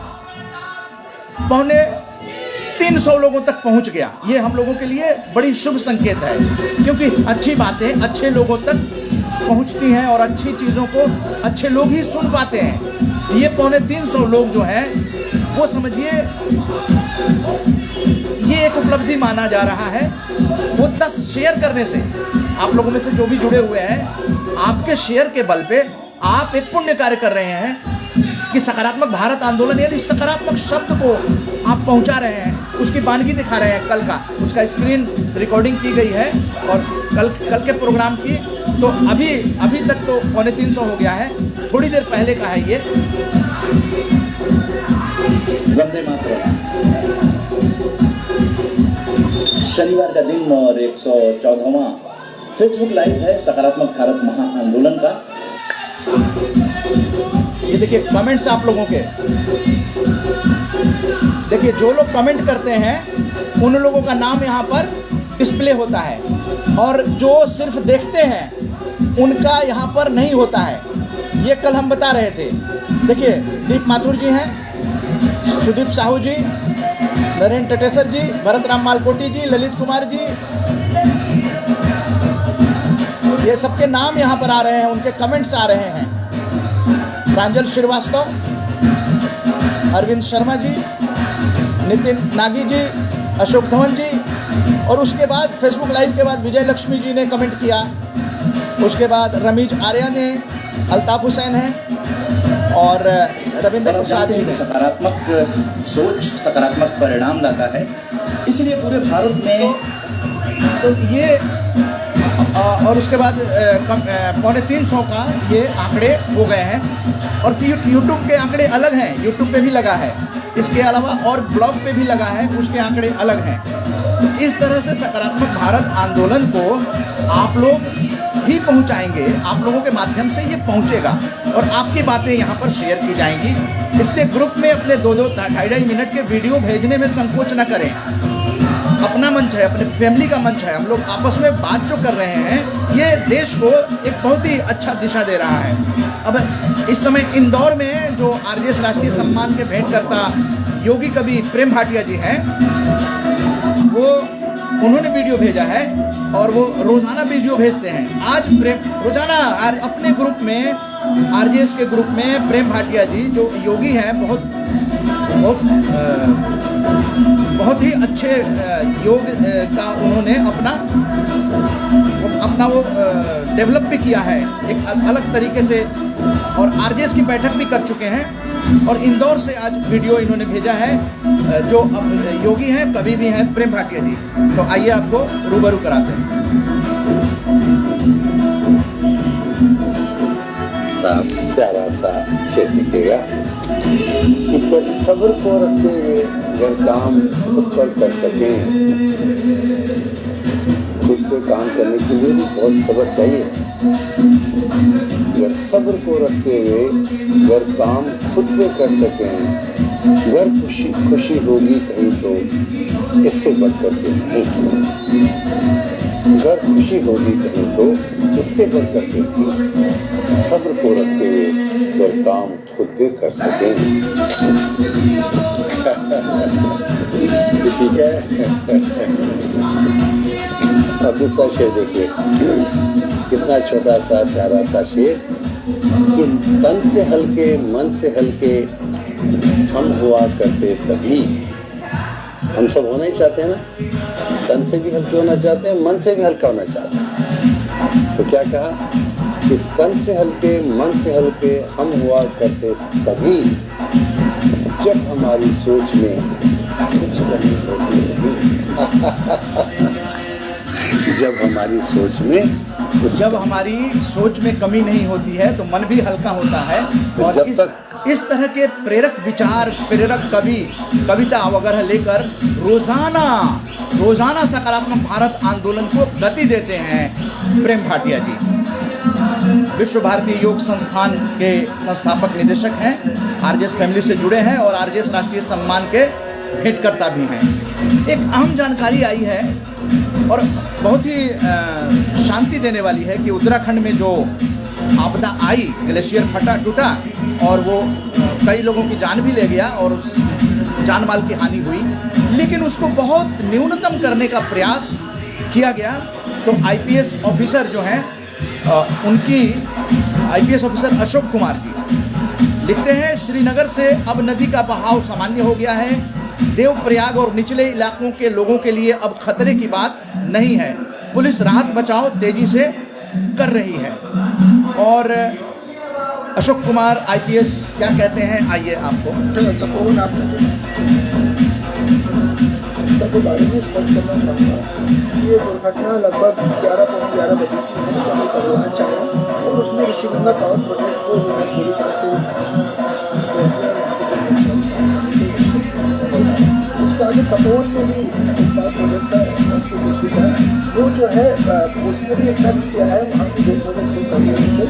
350 लोगों तक पहुंच गया। ये हम लोगों के लिए बड़ी शुभ संकेत है, क्योंकि अच्छी बातें अच्छे लोगों तक पहुंचती हैं और अच्छी चीज़ों को अच्छे लोग ही सुन पाते हैं। ये 350 लोग जो हैं वो समझिए ये एक उपलब्धि माना जा रहा है। वो 10 शेयर करने से, आप लोगों में से जो भी जुड़े हुए हैं, आपके शेयर के बल पे आप एक पुण्य कार्य कर रहे हैं। इसकी सकारात्मक भारत आंदोलन यानी सकारात्मक शब्द को आप पहुंचा रहे हैं, उसकी बानगी दिखा रहे हैं। कल का उसका स्क्रीन रिकॉर्डिंग की गई है और कल के प्रोग्राम की तो अभी तक तो 350 हो गया है, थोड़ी देर पहले का है ये। वंदे मातरम। शनिवार का दिन और 114वां फेसबुक लाइव है सकारात्मक भारत महाआंदोलन का। ये देखिए कमेंट्स आप लोगों के, देखिए जो लोग कमेंट करते हैं उन लोगों का नाम यहाँ पर डिस्प्ले होता है, और जो सिर्फ देखते हैं उनका यहाँ पर नहीं होता है। ये कल हम बता रहे थे। देखिए दीप माथुर जी हैं, सुदीप साहू जी, नरेंद्र टटेसर जी, भरत राम मालकोटी जी, ललित कुमार जी, ये सबके नाम यहाँ पर आ रहे हैं, उनके कमेंट्स आ रहे हैं। प्रांजल श्रीवास्तव, अरविंद शर्मा जी, नितिन नागी जी, अशोक धवन जी, और उसके बाद फेसबुक लाइव के बाद विजय लक्ष्मी जी ने कमेंट किया। उसके बाद रमीज आर्या ने, अल्ताफ हुसैन है और रविंद्र प्रसाद जी। सकारात्मक सोच सकारात्मक परिणाम लाता है, इसलिए पूरे भारत में तो ये और उसके बाद 350 का ये आंकड़े हो गए हैं। और फिर यूट्यूब के आंकड़े अलग हैं, यूट्यूब पे भी लगा है, इसके अलावा और ब्लॉग पे भी लगा है, उसके आंकड़े अलग हैं। तो इस तरह से सकारात्मक भारत आंदोलन को आप लोग ही पहुंचाएंगे, आप लोगों के माध्यम से ये पहुंचेगा और आपकी बातें यहाँ पर शेयर की जाएंगी। इसलिए ग्रुप में अपने 2-2, 2.5 मिनट के वीडियो भेजने में संकोच न करें। अपना मंच है, अपने फैमिली का मंच है, हम लोग आपस में बात जो कर रहे हैं ये देश को एक बहुत ही अच्छा दिशा दे रहा है। अब इस समय इंदौर में जो आरजेएस राष्ट्रीय सम्मान के भेंटकर्ता योगी कवि प्रेम भाटिया जी हैं, वो उन्होंने वीडियो भेजा है और वो रोज़ाना वीडियो भेजते हैं। आज रोज़ाना अपने ग्रुप में, आरजेएस के ग्रुप में प्रेम भाटिया जी जो योगी हैं, बहुत ही अच्छे योग का उन्होंने अपना वो डेवलप भी किया है एक अलग तरीके से, और आरजेएस की बैठक भी कर चुके हैं। और इंदौर से आज वीडियो इन्होंने भेजा है, जो अब योगी हैं, कवि भी हैं, प्रेम भाटिया जी। तो आइए आपको रूबरू कराते हैं। प्यारा सा शेर दिखेगा कि पर सब्र को रखते हुए अगर काम खुद पर कर सकें, खुद पे काम करने के लिए भी बहुत सब्र चाहिए। अगर सब्र को रखते हुए अगर काम खुद पे कर सकें, अगर खुशी होगी कहीं तो इससे बढ़कर के नहीं, अगर खुशी होगी कहीं तो इससे बढ़कर के नहीं। सब्र को रखते हुए अगर काम खुद पे कर सकें, ठीक है। अब दूसरा शेर देखिए, कितना छोटा सा प्यारा सा शेर कि तन से हल्के मन से हल्के हम हुआ करते तभी। हम सब होना ही चाहते हैं ना, तन से भी हल्के होना चाहते हैं, मन से भी हल्का होना चाहते हैं। तो क्या कहा कि तन से हल्के मन से हल्के हम हुआ करते तभी जब हमारी सोच में कुछ कमी होती है। जब हमारी सोच में कमी नहीं होती है तो मन भी हल्का होता है। और इस तरह के प्रेरक विचार, प्रेरक कविता वगैरह लेकर रोजाना सकारात्मक भारत आंदोलन को गति देते हैं प्रेम भाटिया जी। विश्व भारती योग संस्थान के संस्थापक निदेशक हैं, आरजेएस फैमिली से जुड़े हैं और आरजेएस राष्ट्रीय सम्मान के भेंटकर्ता भी हैं। एक अहम जानकारी आई है और बहुत ही शांति देने वाली है कि उत्तराखंड में जो आपदा आई, ग्लेशियर फटा टूटा और वो कई लोगों की जान भी ले गया और जान माल की हानि हुई, लेकिन उसको बहुत न्यूनतम करने का प्रयास किया गया। तो आईपीएस ऑफिसर जो हैं, उनकी आईपीएस ऑफिसर अशोक कुमार जी लिखते हैं, श्रीनगर से अब नदी का बहाव सामान्य हो गया है। देवप्रयाग और निचले इलाकों के लोगों के लिए अब खतरे की बात नहीं है। पुलिस राहत बचाव तेजी से कर रही है। और अशोक कुमार आईपीएस क्या कहते हैं, आइए आपको के बारे में स्पष्ट करना चाहूँगा। ये दुर्घटना लगभग 11 बजे करवाना चाहिए और उसमें ऋषिगंगा पावर प्रोजेक्ट को पूरी तरह से उसका आगे कपोर में भी पावर प्रोजेक्ट का वो जो है उसमें भी एक किया है। वहाँ की जो प्रोजेक्ट करने के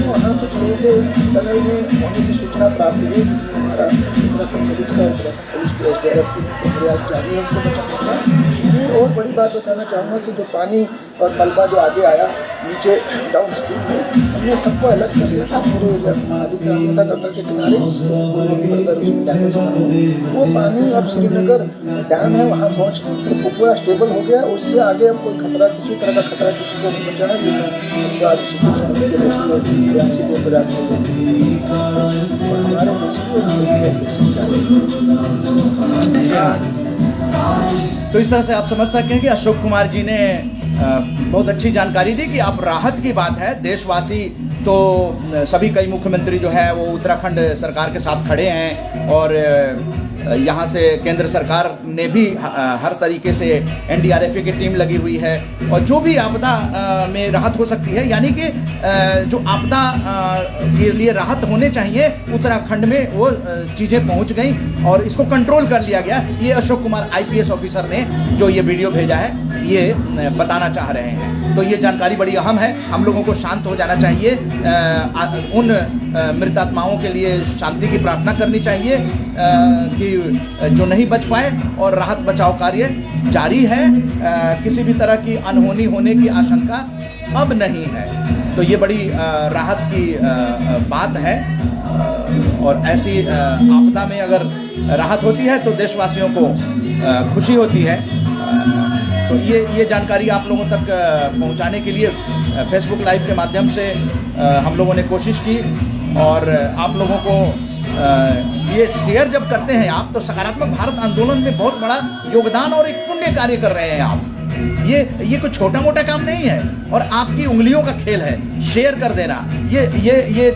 वहाँ कुछ लोगों के टनल में होने की सूचना प्राप्त हुई, जिसमें हमारा पुलिस का प्रयास जारी है उसको बचाने का। ये और बड़ी बात बताना चाहूँगा कि जो पानी और मलबा जो आगे आया नीचे डाउन स्ट्रीम में, हमने सबको अलग कर दिया था पूरे महाधिग्रामीता गंगा के किनारे, वो पानी अब श्रीनगर डैम है वहाँ पहुँच तो पूरा स्टेबल हो गया। उससे आगे अब कोई खतरा, किसी तरह का खतरा किसी को नहीं बचा है। तो इस तरह से आप समझ सकते हैं कि अशोक कुमार जी ने बहुत अच्छी जानकारी दी कि आप राहत की बात है। देशवासी तो सभी कई मुख्यमंत्री जो है वो उत्तराखंड सरकार के साथ खड़े हैं और यहाँ से केंद्र सरकार ने भी हर तरीके से NDRF की टीम लगी हुई है और जो भी आपदा में राहत हो सकती है, यानी कि जो आपदा के लिए राहत होने चाहिए उत्तराखंड में वो चीज़ें पहुँच गई और इसको कंट्रोल कर लिया गया। ये अशोक कुमार IPS ऑफिसर ने जो ये वीडियो भेजा है ये बताना चाह रहे हैं। तो ये जानकारी बड़ी अहम है। हम लोगों को शांत हो जाना चाहिए, उन मृतात्माओं के लिए शांति की प्रार्थना करनी चाहिए कि जो नहीं बच पाए, और राहत बचाव कार्य जारी है। किसी भी तरह की अनहोनी होने की आशंका अब नहीं है। तो ये बड़ी राहत की बात है और ऐसी आपदा में अगर राहत होती है तो देशवासियों को खुशी होती है। तो ये जानकारी आप लोगों तक पहुंचाने के लिए फेसबुक लाइव के माध्यम से हम लोगों ने कोशिश की, और आप लोगों को ये शेयर जब करते हैं आप, तो सकारात्मक भारत आंदोलन में बहुत बड़ा योगदान और एक पुण्य कार्य कर रहे हैं आप। ये कोई छोटा मोटा काम नहीं है और आपकी उंगलियों का खेल है शेयर कर देना। ये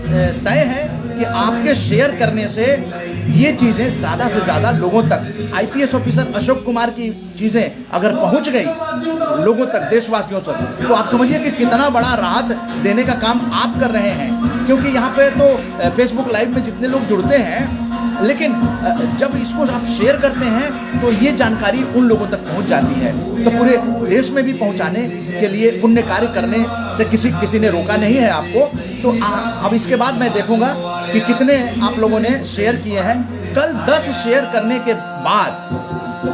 तय है कि आपके शेयर करने से ये चीज़ें ज़्यादा से ज़्यादा लोगों तक, IPS ऑफिसर अशोक कुमार की चीज़ें अगर पहुंच गई लोगों तक, देशवासियों तक, तो आप समझिए कि कितना बड़ा राहत देने का काम आप कर रहे हैं। क्योंकि यहाँ पे तो फेसबुक लाइव में जितने लोग जुड़ते हैं, लेकिन जब इसको आप शेयर करते हैं तो ये जानकारी उन लोगों तक पहुंच जाती है। तो पूरे देश में भी पहुंचाने के लिए पुण्य कार्य करने से किसी ने रोका नहीं है आपको। तो अब इसके बाद मैं देखूंगा कि कितने आप लोगों ने शेयर किए हैं। कल 10 शेयर करने के बाद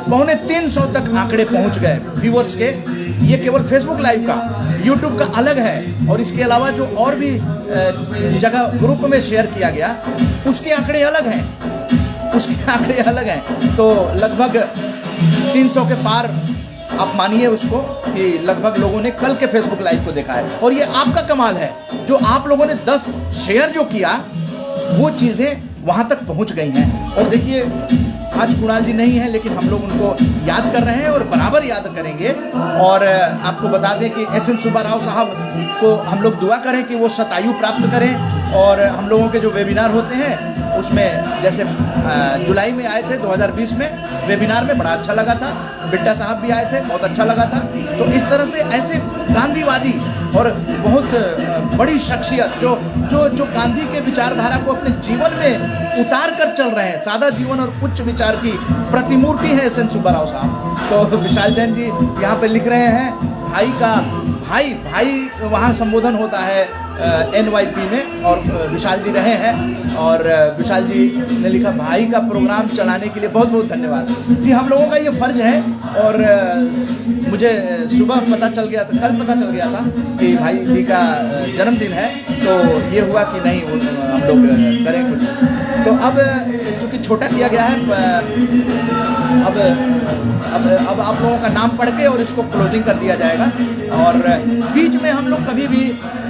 350 तक आंकड़े पहुंच गए व्यूअर्स के। ये केवल फेसबुक लाइव का, यूट्यूब का अलग है, और इसके अलावा जो और भी जगह ग्रुप में शेयर किया गया उसके आंकड़े अलग हैं, तो लगभग 300 के पार आप मानिए उसको कि लगभग लोगों ने कल के फेसबुक लाइव को देखा है। और ये आपका कमाल है, जो आप लोगों ने 10 शेयर जो किया वो चीज़ें वहाँ तक पहुँच गई हैं। और देखिए आज कुणाल जी नहीं है, लेकिन हम लोग उनको याद कर रहे हैं और बराबर याद करेंगे। और आपको बता दें कि SN सुब्बा राव साहब को हम लोग दुआ करें कि वो शतायु प्राप्त करें। और हम लोगों के जो वेबिनार होते हैं उसमें जैसे जुलाई में आए थे 2020 में वेबिनार में, बड़ा अच्छा लगा था। बिट्टा साहब भी आए थे, बहुत अच्छा लगा था। तो इस तरह से ऐसे गांधीवादी और बहुत बड़ी शख्सियत जो गांधी के विचारधारा को अपने जीवन में उतार कर चल रहे हैं, सादा जीवन और उच्च विचार की प्रतिमूर्ति है SN सुब्बा राव साहब। तो विशाल जैन जी यहाँ पे लिख रहे हैं भाई वहाँ संबोधन होता है NYP में, और विशाल जी रहे हैं। और विशाल जी ने लिखा भाई का प्रोग्राम चलाने के लिए बहुत बहुत धन्यवाद जी। हम लोगों का ये फ़र्ज़ है। और मुझे सुबह पता चल गया था, कल पता चल गया था कि भाई जी का जन्मदिन है, तो ये हुआ कि नहीं हम लोग करें कुछ। तो अब चूँकि छोटा किया गया है, अब आप लोगों का नाम पढ़ के और इसको क्लोजिंग कर दिया जाएगा। और बीच में हम लोग कभी भी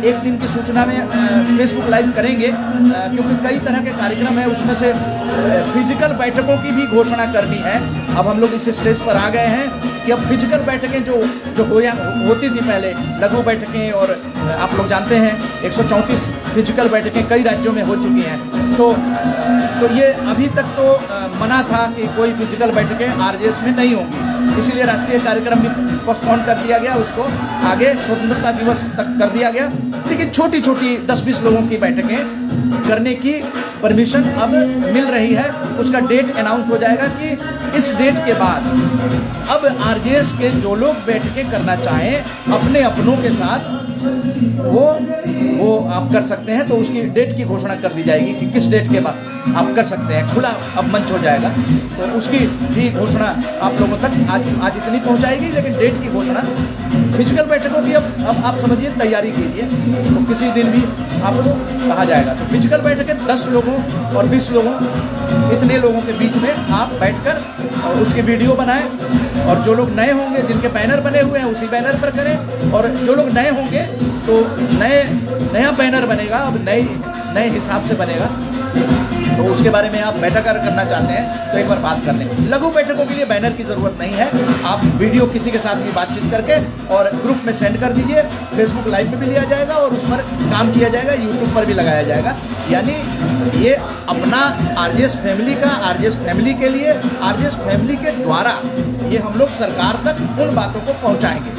एक दिन की सूचना में फेसबुक लाइव करेंगे, क्योंकि कई तरह के कार्यक्रम है, उसमें से फिजिकल बैठकों की भी घोषणा करनी है। अब हम लोग इस स्टेज पर आ गए हैं कि अब फिजिकल बैठकें जो होती थी पहले, लघु बैठकें, और आप लोग जानते हैं 134 फिजिकल बैठकें कई राज्यों में हो चुकी हैं। तो ये अभी तक तो मना था कि कोई फिजिकल बैठकें RJS में नहीं होंगी, इसीलिए राष्ट्रीय कार्यक्रम भी पोस्टपोन कर दिया गया, उसको आगे स्वतंत्रता दिवस तक कर दिया गया। लेकिन छोटी छोटी 10-20 लोगों की बैठकें करने की परमिशन अब मिल रही है। उसका डेट अनाउंस हो जाएगा कि इस डेट के बाद अब RJS के जो लोग बैठकें करना चाहें अपने अपनों के साथ वो आप कर सकते हैं। तो उसकी डेट की घोषणा कर दी जाएगी कि किस डेट के बाद आप कर सकते हैं, खुला अब मंच हो जाएगा। तो उसकी भी घोषणा आप लोगों तक आज इतनी पहुंचाएगी, लेकिन डेट की घोषणा फिजिकल बैठकों की अब आप समझिए तैयारी कीजिए, तो किसी दिन भी आपको कहा जाएगा। तो फिजिकल बैठकें 10 लोगों और 20 लोगों, इतने लोगों के बीच में आप बैठकर और उसकी वीडियो बनाएं। और जो लोग नए होंगे, जिनके बैनर बने हुए हैं, उसी बैनर पर करें। और जो लोग नए होंगे तो नया बैनर बनेगा, अब नए हिसाब से बनेगा। तो उसके बारे में आप बैठक अगर करना चाहते हैं तो एक बार बात कर लें। लघु बैठकों के लिए बैनर की ज़रूरत नहीं है, आप वीडियो किसी के साथ भी बातचीत करके और ग्रुप में सेंड कर दीजिए, फेसबुक लाइव में भी लिया जाएगा और उस पर काम किया जाएगा, यूट्यूब पर भी लगाया जाएगा। यानी ये अपना आरजेएस फैमिली का, आरजेएस फैमिली के लिए, आरजेएस फैमिली के द्वारा ये हम लोग सरकार तक उन बातों को पहुंचाएंगे।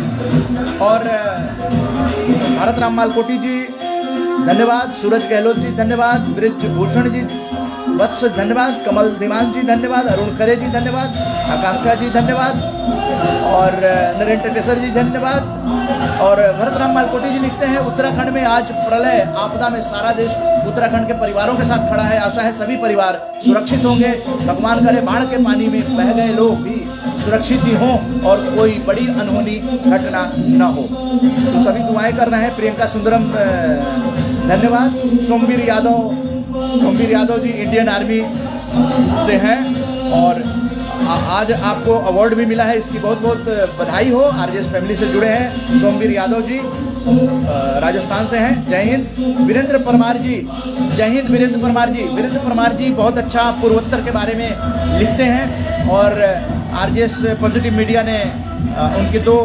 और भारत राम मालकोटी जी धन्यवाद, सूरज गहलोत जी धन्यवाद, ब्रिज भूषण जी वत्स धन्यवाद, कमल धीमान जी धन्यवाद, अरुण खरे जी धन्यवाद, आकांक्षा जी धन्यवाद और नरेंद्र टेटेसर जी धन्यवाद। और भरत राम मालकोटी जी लिखते हैं, उत्तराखंड में आज प्रलय आपदा में सारा देश उत्तराखंड के परिवारों के साथ खड़ा है। आशा है सभी परिवार सुरक्षित होंगे। भगवान करे बाढ़ के पानी में बह गए लोग भी सुरक्षित ही हों और कोई बड़ी अनहोनी घटना न हो। तो सभी दुआएं कर रहे हैं। प्रियंका सुंदरम धन्यवाद। सोमवीर यादव जी इंडियन आर्मी से हैं और आज आपको अवार्ड भी मिला है, इसकी बहुत बहुत बधाई हो। आरजेएस फैमिली से जुड़े हैं सोमवीर यादव जी, राजस्थान से हैं। जय हिंद। वीरेंद्र परमार जी, जय हिंद वीरेंद्र परमार जी। वीरेंद्र परमार जी बहुत अच्छा पूर्वोत्तर के बारे में लिखते हैं और आरजेएस पॉजिटिव मीडिया ने उनकी दो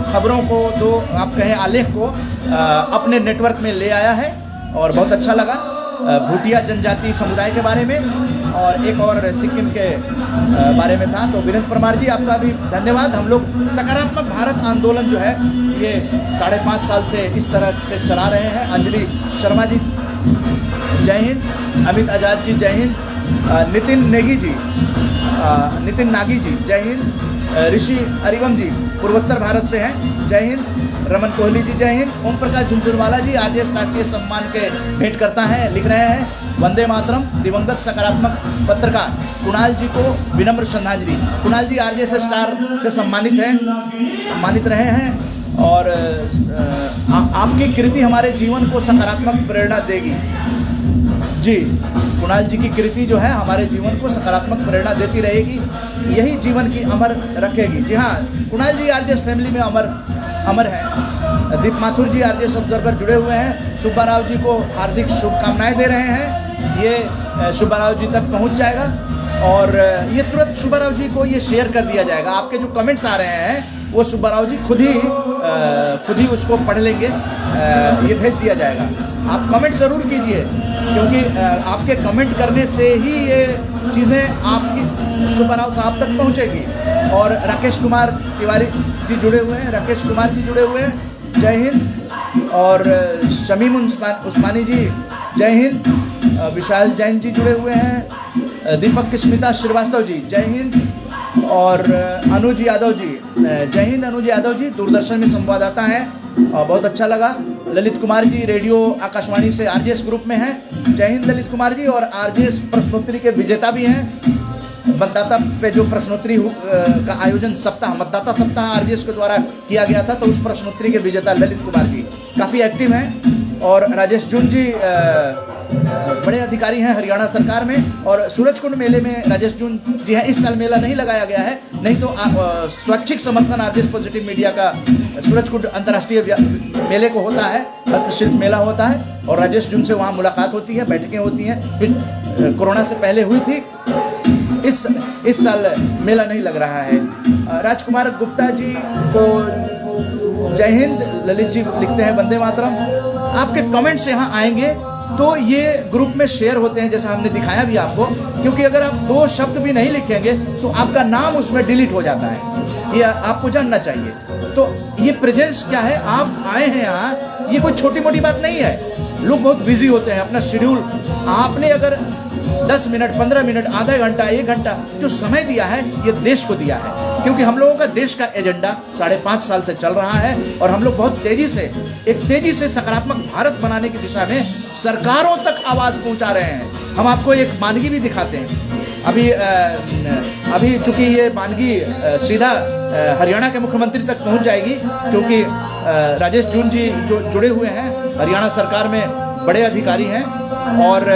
खबरों को, दो आप कहें आलेख को अपने नेटवर्क में ले आया है और बहुत अच्छा लगा। भूटिया जनजाति समुदाय के बारे में और एक और सिक्किम के बारे में था। तो वीरेंद्र परमार जी आपका भी धन्यवाद। हम लोग सकारात्मक भारत आंदोलन जो है ये 5.5 साल से इस तरह से चला रहे हैं। अंजलि शर्मा जी जय हिंद। अमित आज़ाद जी जय हिंद। नितिन नेगी जी, नितिन नागी जी जय हिंद। ऋषि अरिवम जी पूर्वोत्तर भारत से हैं, जय हिंद। रमन कोहली जी जय हिंद। ओम प्रकाश झुनझुनवाला जी आरजेएस राष्ट्रीय सम्मान के भेंट करता है, लिख रहे हैं वंदे मातरम। दिवंगत सकारात्मक पत्रकार कुणाल जी को विनम्र श्रद्धांजलि। कुणाल जी आरजेएस स्टार से सम्मानित रहे हैं और आपकी कृति हमारे जीवन को सकारात्मक प्रेरणा देगी। जी, कुणाल जी की कृति जो है हमारे जीवन को सकारात्मक प्रेरणा देती रहेगी, यही जीवन की अमर रखेगी। जी हाँ, कुणाल जी आरजेएस फैमिली में अमर हैं। दीप माथुर जी आरजेएस ऑब्जर्वर जुड़े हुए हैं, सुब्बा राव जी को हार्दिक शुभकामनाएं दे रहे हैं। ये सुब्बा राव जी तक पहुंच जाएगा और ये तुरंत सुब्बा राव जी को ये शेयर कर दिया जाएगा। आपके जो कमेंट्स आ रहे हैं वो सुब्बा राव जी खुद ही उसको पढ़ लेंगे, ये भेज दिया जाएगा। आप कमेंट ज़रूर कीजिए क्योंकि आपके कमेंट करने से ही ये चीज़ें आपकी सुब्बा राव साहब तक पहुँचेगी। और राकेश कुमार तिवारी जी जुड़े हुए हैं, राकेश कुमार जी जुड़े हुए हैं, जय हिंद। और शमीम उस्मानी जी जय हिंद। विशाल जैन जी जुड़े हुए हैं, दीपक स्मिता श्रीवास्तव जी जय हिंद। और अनुज यादव जी जय हिंद। अनुज यादव जी दूरदर्शन में संवाददाता हैं, बहुत अच्छा लगा। ललित कुमार जी रेडियो आकाशवाणी से आरजेएस ग्रुप में हैं, जय हिंद ललित कुमार जी। और आरजेएस प्रश्नोत्तरी के विजेता भी हैं। मतदाता पे जो प्रश्नोत्तरी का आयोजन मतदाता सप्ताह आरजेएस के द्वारा किया गया था, तो उस प्रश्नोत्तरी के विजेता ललित कुमार जी काफ़ी एक्टिव हैं। और राजेश जून जी बड़े अधिकारी हैं हरियाणा सरकार में। और सूरजकुंड मेले में राजेश जून जी हैं। इस साल मेला नहीं लगाया गया है, नहीं तो स्वैच्छिक समर्थन आरजेएस पॉजिटिव मीडिया का सूरजकुंड अंतर्राष्ट्रीय मेले को होता है, हस्तशिल्प मेला होता है और राजेश जून से वहाँ मुलाकात होती है, बैठकें होती हैं। कोरोना से पहले हुई थी, इस साल मेला नहीं लग रहा है। राजकुमार गुप्ता जी को जय हिंद। ललित जी लिखते हैं वंदे मातरम। आपके कमेंट्स यहाँ आएंगे तो ये ग्रुप में शेयर होते हैं, जैसा हमने दिखाया भी आपको, क्योंकि अगर आप 2 शब्द भी नहीं लिखेंगे तो आपका नाम उसमें डिलीट हो जाता है, ये आपको जानना चाहिए। तो ये प्रेजेंस क्या है, आप आए हैं यहाँ, ये कोई छोटी मोटी बात नहीं है। लोग बहुत बिजी होते हैं, अपना शेड्यूल आपने अगर 10 मिनट 15 मिनट आधा घंटा 1 घंटा जो समय दिया है, ये देश को दिया है। क्योंकि हम लोगों का देश का एजेंडा 5.5 साल से चल रहा है और हम लोग बहुत तेजी से सकारात्मक भारत बनाने की दिशा में सरकारों तक आवाज़ पहुंचा रहे हैं। हम आपको एक मानगी भी दिखाते हैं। अभी चूंकि ये मानगी सीधा हरियाणा के मुख्यमंत्री तक पहुंच जाएगी, क्योंकि राजेश जून जी जो जुड़े हुए हैं हरियाणा सरकार में बड़े अधिकारी हैं। और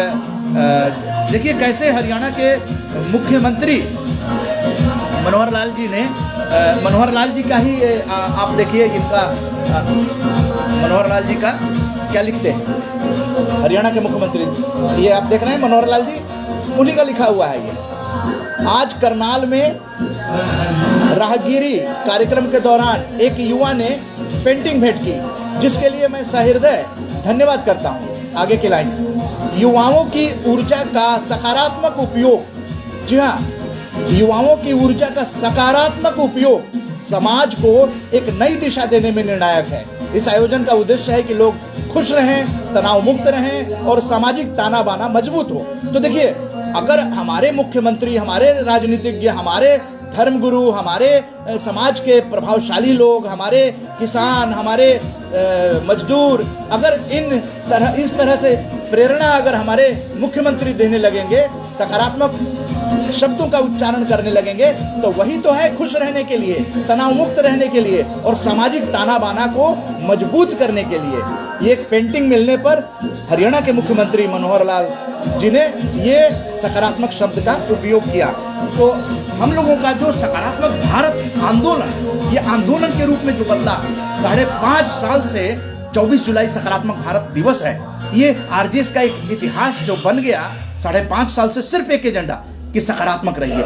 देखिए कैसे हरियाणा के मुख्यमंत्री मनोहर लाल जी ने मनोहर लाल जी का ही आप देखिए, इनका मनोहर लाल जी का क्या लिखते हैं। हरियाणा के मुख्यमंत्री, ये आप देख रहे हैं मनोहर लाल जी, उन्हीं का लिखा हुआ है ये। आज करनाल में राहगीरी कार्यक्रम के दौरान एक युवा ने पेंटिंग भेंट की, जिसके लिए मैं सहृदय धन्यवाद करता हूँ। आगे की लाइन, युवाओं की ऊर्जा का सकारात्मक उपयोग, जी हाँ, युवाओं की ऊर्जा का सकारात्मक उपयोग समाज को एक नई दिशा देने में निर्णायक है। इस आयोजन का उद्देश्य है कि लोग खुश रहें, तनाव मुक्त रहें और सामाजिक ताना बाना मजबूत हो। तो देखिए, अगर हमारे मुख्यमंत्री, हमारे राजनीतिज्ञ, हमारे धर्मगुरु, हमारे समाज के प्रभावशाली लोग, हमारे किसान, हमारे मजदूर, अगर इस तरह से प्रेरणा अगर हमारे मुख्यमंत्री देने लगेंगे, सकारात्मक शब्दों का उच्चारण करने लगेंगे, तो वही तो है खुश रहने के लिए, तनाव मुक्त रहने के लिए और सामाजिक ताना बाना को मजबूत करने के लिए। ये एक पेंटिंग मिलने पर हरियाणा के मुख्यमंत्री मनोहर लाल जी ने ये सकारात्मक शब्द का उपयोग किया। तो हम लोगों का जो सकारात्मक भारत आंदोलन, ये आंदोलन के रूप में जो बदला, 5.5 साल से 24 जुलाई सकारात्मक भारत दिवस है, ये आरजेएस का एक इतिहास जो बन गया 5.5 साल से, सिर्फ एक एजेंडा कि सकारात्मक रहिए।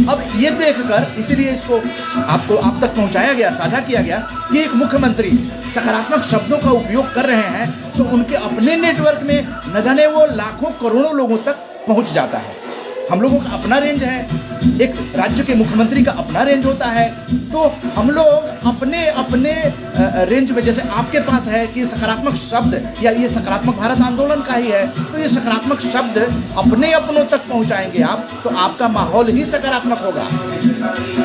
अब ये देखकर इसीलिए इसको आप तक पहुंचाया गया, साझा किया गया कि एक मुख्यमंत्री सकारात्मक शब्दों का उपयोग कर रहे हैं, तो उनके अपने नेटवर्क में न जाने वो लाखों करोड़ों लोगों तक पहुंच जाता है। हम लोगों का अपना रेंज है, एक राज्य के मुख्यमंत्री का अपना रेंज होता है, तो हम लोग अपने अपने रेंज में, जैसे आपके पास है कि सकारात्मक शब्द या ये सकारात्मक भारत आंदोलन का ही है, तो ये सकारात्मक शब्द अपने अपनों तक पहुंचाएंगे आप, तो आपका माहौल ही सकारात्मक होगा।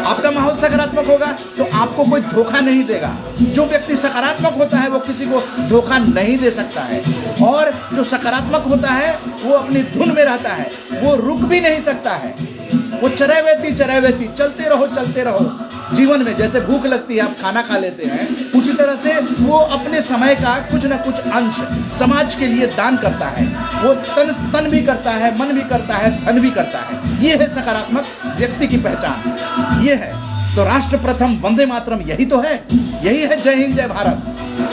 आपका माहौल सकारात्मक होगा तो आपको कोई धोखा नहीं देगा। जो व्यक्ति सकारात्मक होता है वो किसी को धोखा नहीं दे सकता है, और जो सकारात्मक होता है वो अपनी धुन में रहता है, वो रुक भी नहीं सकता है, वो चरैवेती चलते रहो। जीवन में जैसे भूख लगती है, आप खाना खा लेते हैं, उसी तरह से वो अपने समय का कुछ न कुछ अंश समाज के लिए दान करता है। वो तन भी करता है, मन भी करता है, धन भी करता है। ये है सकारात्मक व्यक्ति की पहचान, ये है। तो राष्ट्र प्रथम, वंदे मातरम, यही तो है, यही है जय हिंद जय भारत,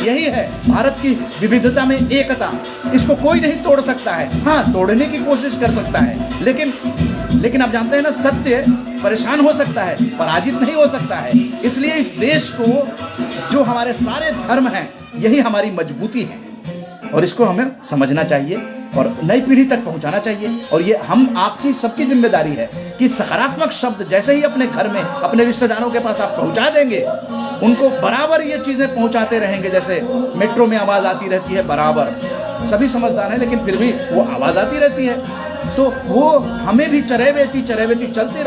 यही है भारत की विविधता में एकता। इसको कोई नहीं तोड़ सकता है। हाँ, तोड़ने की कोशिश कर सकता है, लेकिन आप जानते हैं ना, सत्य परेशान हो सकता है, पराजित नहीं हो सकता है। इसलिए इस देश को, जो हमारे सारे धर्म हैं, यही हमारी मजबूती है, और इसको हमें समझना चाहिए और नई पीढ़ी तक पहुंचाना चाहिए। और ये हम आपकी सबकी जिम्मेदारी है कि सकारात्मक शब्द जैसे ही अपने घर में, अपने रिश्तेदारों के पास आप पहुंचा देंगे, उनको बराबर ये चीज़ें पहुंचाते रहेंगे। जैसे मेट्रो में आवाज़ आती रहती है बराबर, सभी समझदार हैं, लेकिन फिर भी वो आवाज़ आती रहती है, तो वो हमें भी चरैवेती चलते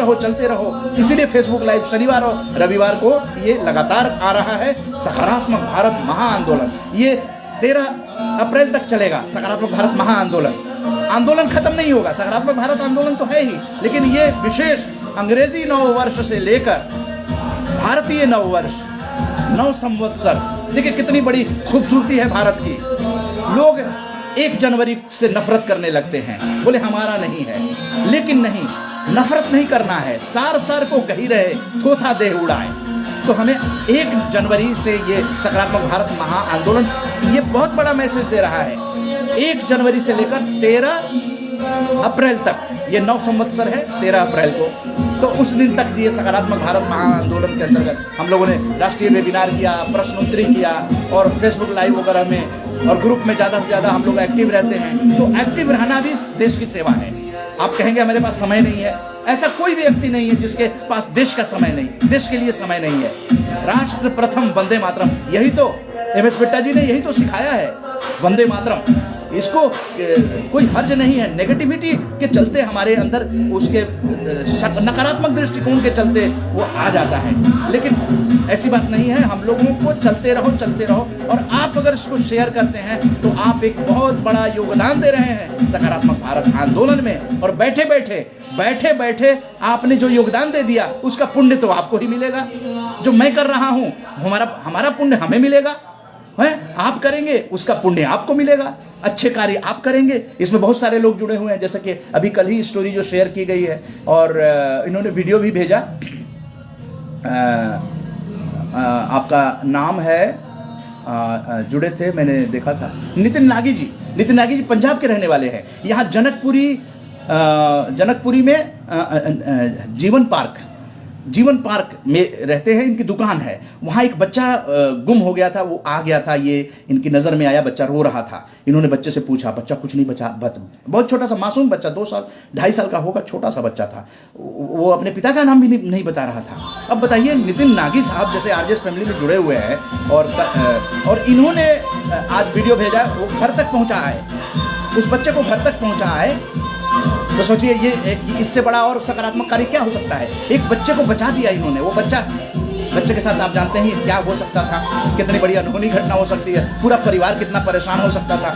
रहो। इसीलिए फेसबुक लाइव शनिवार और रविवार को ये लगातार आ रहा है, सकारात्मक भारत महाआंदोलन। ये 13 अप्रैल तक चलेगा सकारात्मक भारत महाआंदोलन। आंदोलन खत्म नहीं होगा, सकारात्मक भारत आंदोलन तो है ही, लेकिन ये विशेष अंग्रेजी नववर्ष से लेकर भारतीय नववर्ष, 9 संवत्सर, देखिए कितनी बड़ी खूबसूरती है भारत की। लोग 1 जनवरी से नफरत करने लगते हैं, बोले हमारा नहीं है, लेकिन नहीं, नफरत नहीं करना है, सार को गही रहे, थोथा दे उड़ाए। तो हमें 1 जनवरी से ये सकारात्मक भारत महाआंदोलन ये बहुत बड़ा मैसेज दे रहा है। 1 जनवरी से लेकर 13 अप्रैल तक, ये 9 संवत्सर है 13 अप्रैल को, तो उस दिन तक ये सकारात्मक भारत महाआंदोलन के अंतर्गत हम लोगों ने राष्ट्रीय वेबिनार किया, प्रश्नोत्तरी किया, और फेसबुक लाइव वगैरह में और ग्रुप में ज़्यादा से ज़्यादा हम लोग एक्टिव रहते हैं। तो एक्टिव रहना भी देश की सेवा है। आप कहेंगे मेरे पास समय नहीं है, ऐसा कोई भी व्यक्ति नहीं है जिसके पास देश का समय नहीं, देश के लिए समय नहीं है। राष्ट्र प्रथम, वंदे मातरम, यही तो MS बिट्टा जी ने यही तो सिखाया है, वंदे मातरम। इसको कोई हर्ज नहीं है। नेगेटिविटी के चलते हमारे अंदर उसके नकारात्मक दृष्टिकोण के चलते वो आ जाता है, लेकिन ऐसी बात नहीं है। हम लोगों को चलते रहो, और आप अगर इसको शेयर करते हैं तो आप एक बहुत बड़ा योगदान दे रहे हैं सकारात्मक भारत आंदोलन में। और बैठे बैठे आपने जो योगदान दे दिया उसका पुण्य तो आपको ही मिलेगा। जो मैं कर रहा हूँ हमारा पुण्य हमें मिलेगा, है, आप करेंगे उसका पुण्य आपको मिलेगा। अच्छे कार्य आप करेंगे, इसमें बहुत सारे लोग जुड़े हुए हैं। जैसे कि अभी कल ही स्टोरी जो शेयर की गई है, और इन्होंने वीडियो भी भेजा। आपका नाम है, जुड़े थे, मैंने देखा था, नितिन नागी जी। नितिन नागी जी पंजाब के रहने वाले हैं। यहाँ जनकपुरी में जीवन पार्क में रहते हैं, इनकी दुकान है। वहाँ एक बच्चा गुम हो गया था, वो आ गया था, ये इनकी नज़र में आया, बच्चा रो रहा था। इन्होंने बच्चे से पूछा, बच्चा कुछ नहीं बचा, बहुत छोटा सा मासूम बच्चा, 2 साल 2.5 साल का होगा, छोटा सा बच्चा था। वो अपने पिता का नाम भी नहीं बता रहा था। अब बताइए, नितिन नागी साहब जैसे आरजेएस फैमिली में जुड़े हुए हैं और इन्होंने आज वीडियो भेजा, वो घर तक पहुँचा है, उस बच्चे को घर तक पहुँचा है। तो सोचिए ये इससे बड़ा और सकारात्मक कार्य क्या हो सकता है। एक बच्चे को बचा दिया इन्होंने। वो बच्चे के साथ आप जानते हैं क्या हो सकता था, कितनी बड़ी अनहोनी घटना हो सकती है, पूरा परिवार कितना परेशान हो सकता था।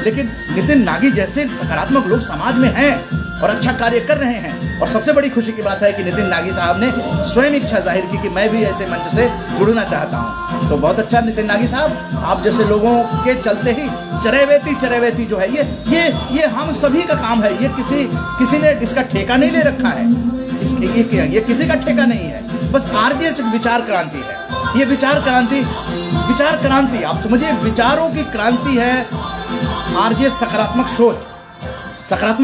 लेकिन नितिन नागी जैसे सकारात्मक लोग समाज में हैं और अच्छा कार्य कर रहे हैं। और सबसे बड़ी खुशी की बात है कि नितिन नागी साहब ने स्वयं इच्छा जाहिर की कि मैं भी ऐसे मंच से जुड़ना चाहता हूँ। तो बहुत अच्छा नितिन नागी साहब, आप जैसे लोगों के चलते ही चरैवेती जो है ये हम सभी का काम है। ये किसी ने इसका ठेका नहीं ले रखा है, ये किसी का ठेका नहीं है। बस आरजेएस विचार क्रांति है। ये विचार क्रांति आप समझिए, विचारों की क्रांति है आरजेएस। सकारात्मक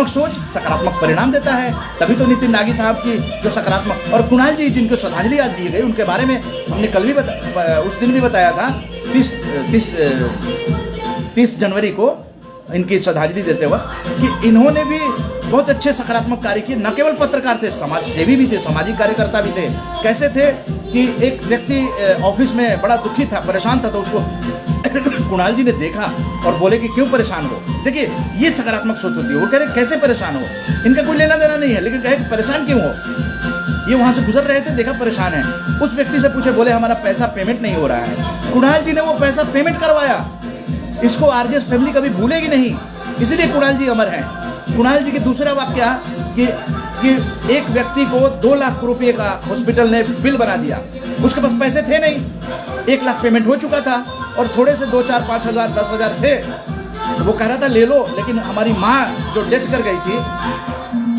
सोच सकारात्मक परिणाम देता है। तभी तो नितिन नागी साहब की जो सकारात्मक, और कुणाल जी जिनको श्रद्धांजलि आज दी गई, उनके बारे में हमने कल भी उस दिन भी बताया था, 30 जनवरी को इनकी श्रद्धांजलि देते वक्त, कि इन्होंने भी बहुत अच्छे सकारात्मक कार्य किए। न केवल पत्रकार थे, समाज सेवी भी थे, सामाजिक कार्यकर्ता भी थे। कैसे थे कि एक व्यक्ति ऑफिस में बड़ा दुखी था, परेशान था, तो उसको कुणाल जी ने देखा और बोले कि क्यों परेशान हो। देखिए ये सकारात्मक सोच होती है। वो कह रहे कैसे परेशान हो, इनका कोई लेना देना नहीं है, लेकिन कहे परेशान क्यों हो। ये वहाँ से गुजर रहे थे, देखा परेशान है, उस व्यक्ति से पूछे, बोले हमारा पैसा पेमेंट नहीं हो रहा है। कुणाल जी ने वो पैसा पेमेंट करवाया। इसको आरजेएस फैमिली कभी भूलेगी नहीं, इसीलिए कुणाल जी अमर हैं। कुणाल जी की दूसरा वाक्य कि एक व्यक्ति को 2 लाख रुपये का हॉस्पिटल ने बिल बना दिया, उसके पास पैसे थे नहीं, 1 लाख पेमेंट हो चुका था और थोड़े से 2, 4, 5 हज़ार 10 हज़ार थे। वो कह रहा था ले लो, लेकिन हमारी माँ जो डेथ कर गई थी,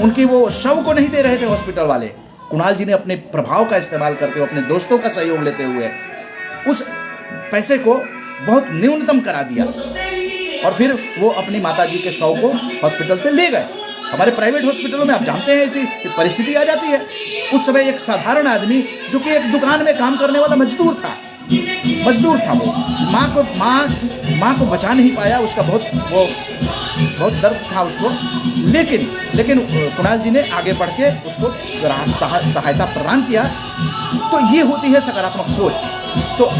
उनकी वो शव को नहीं दे रहे थे हॉस्पिटल वाले। कुणाल जी ने अपने प्रभाव का इस्तेमाल करते हुए, अपने दोस्तों का सहयोग लेते हुए उस पैसे को बहुत न्यूनतम करा दिया और फिर वो अपनी माताजी के शव को हॉस्पिटल से ले गए। हमारे प्राइवेट हॉस्पिटलों में आप जानते हैं ऐसी परिस्थिति आ जाती है। उस समय एक साधारण आदमी जो कि एक दुकान में काम करने वाला मजदूर था, वो माँ को बचा नहीं पाया, उसका बहुत दर्द था उसको, लेकिन कुणाल जी ने आगे बढ़ के उसको सहायता प्रदान किया। तो ये होती है सकारात्मक सोच। तो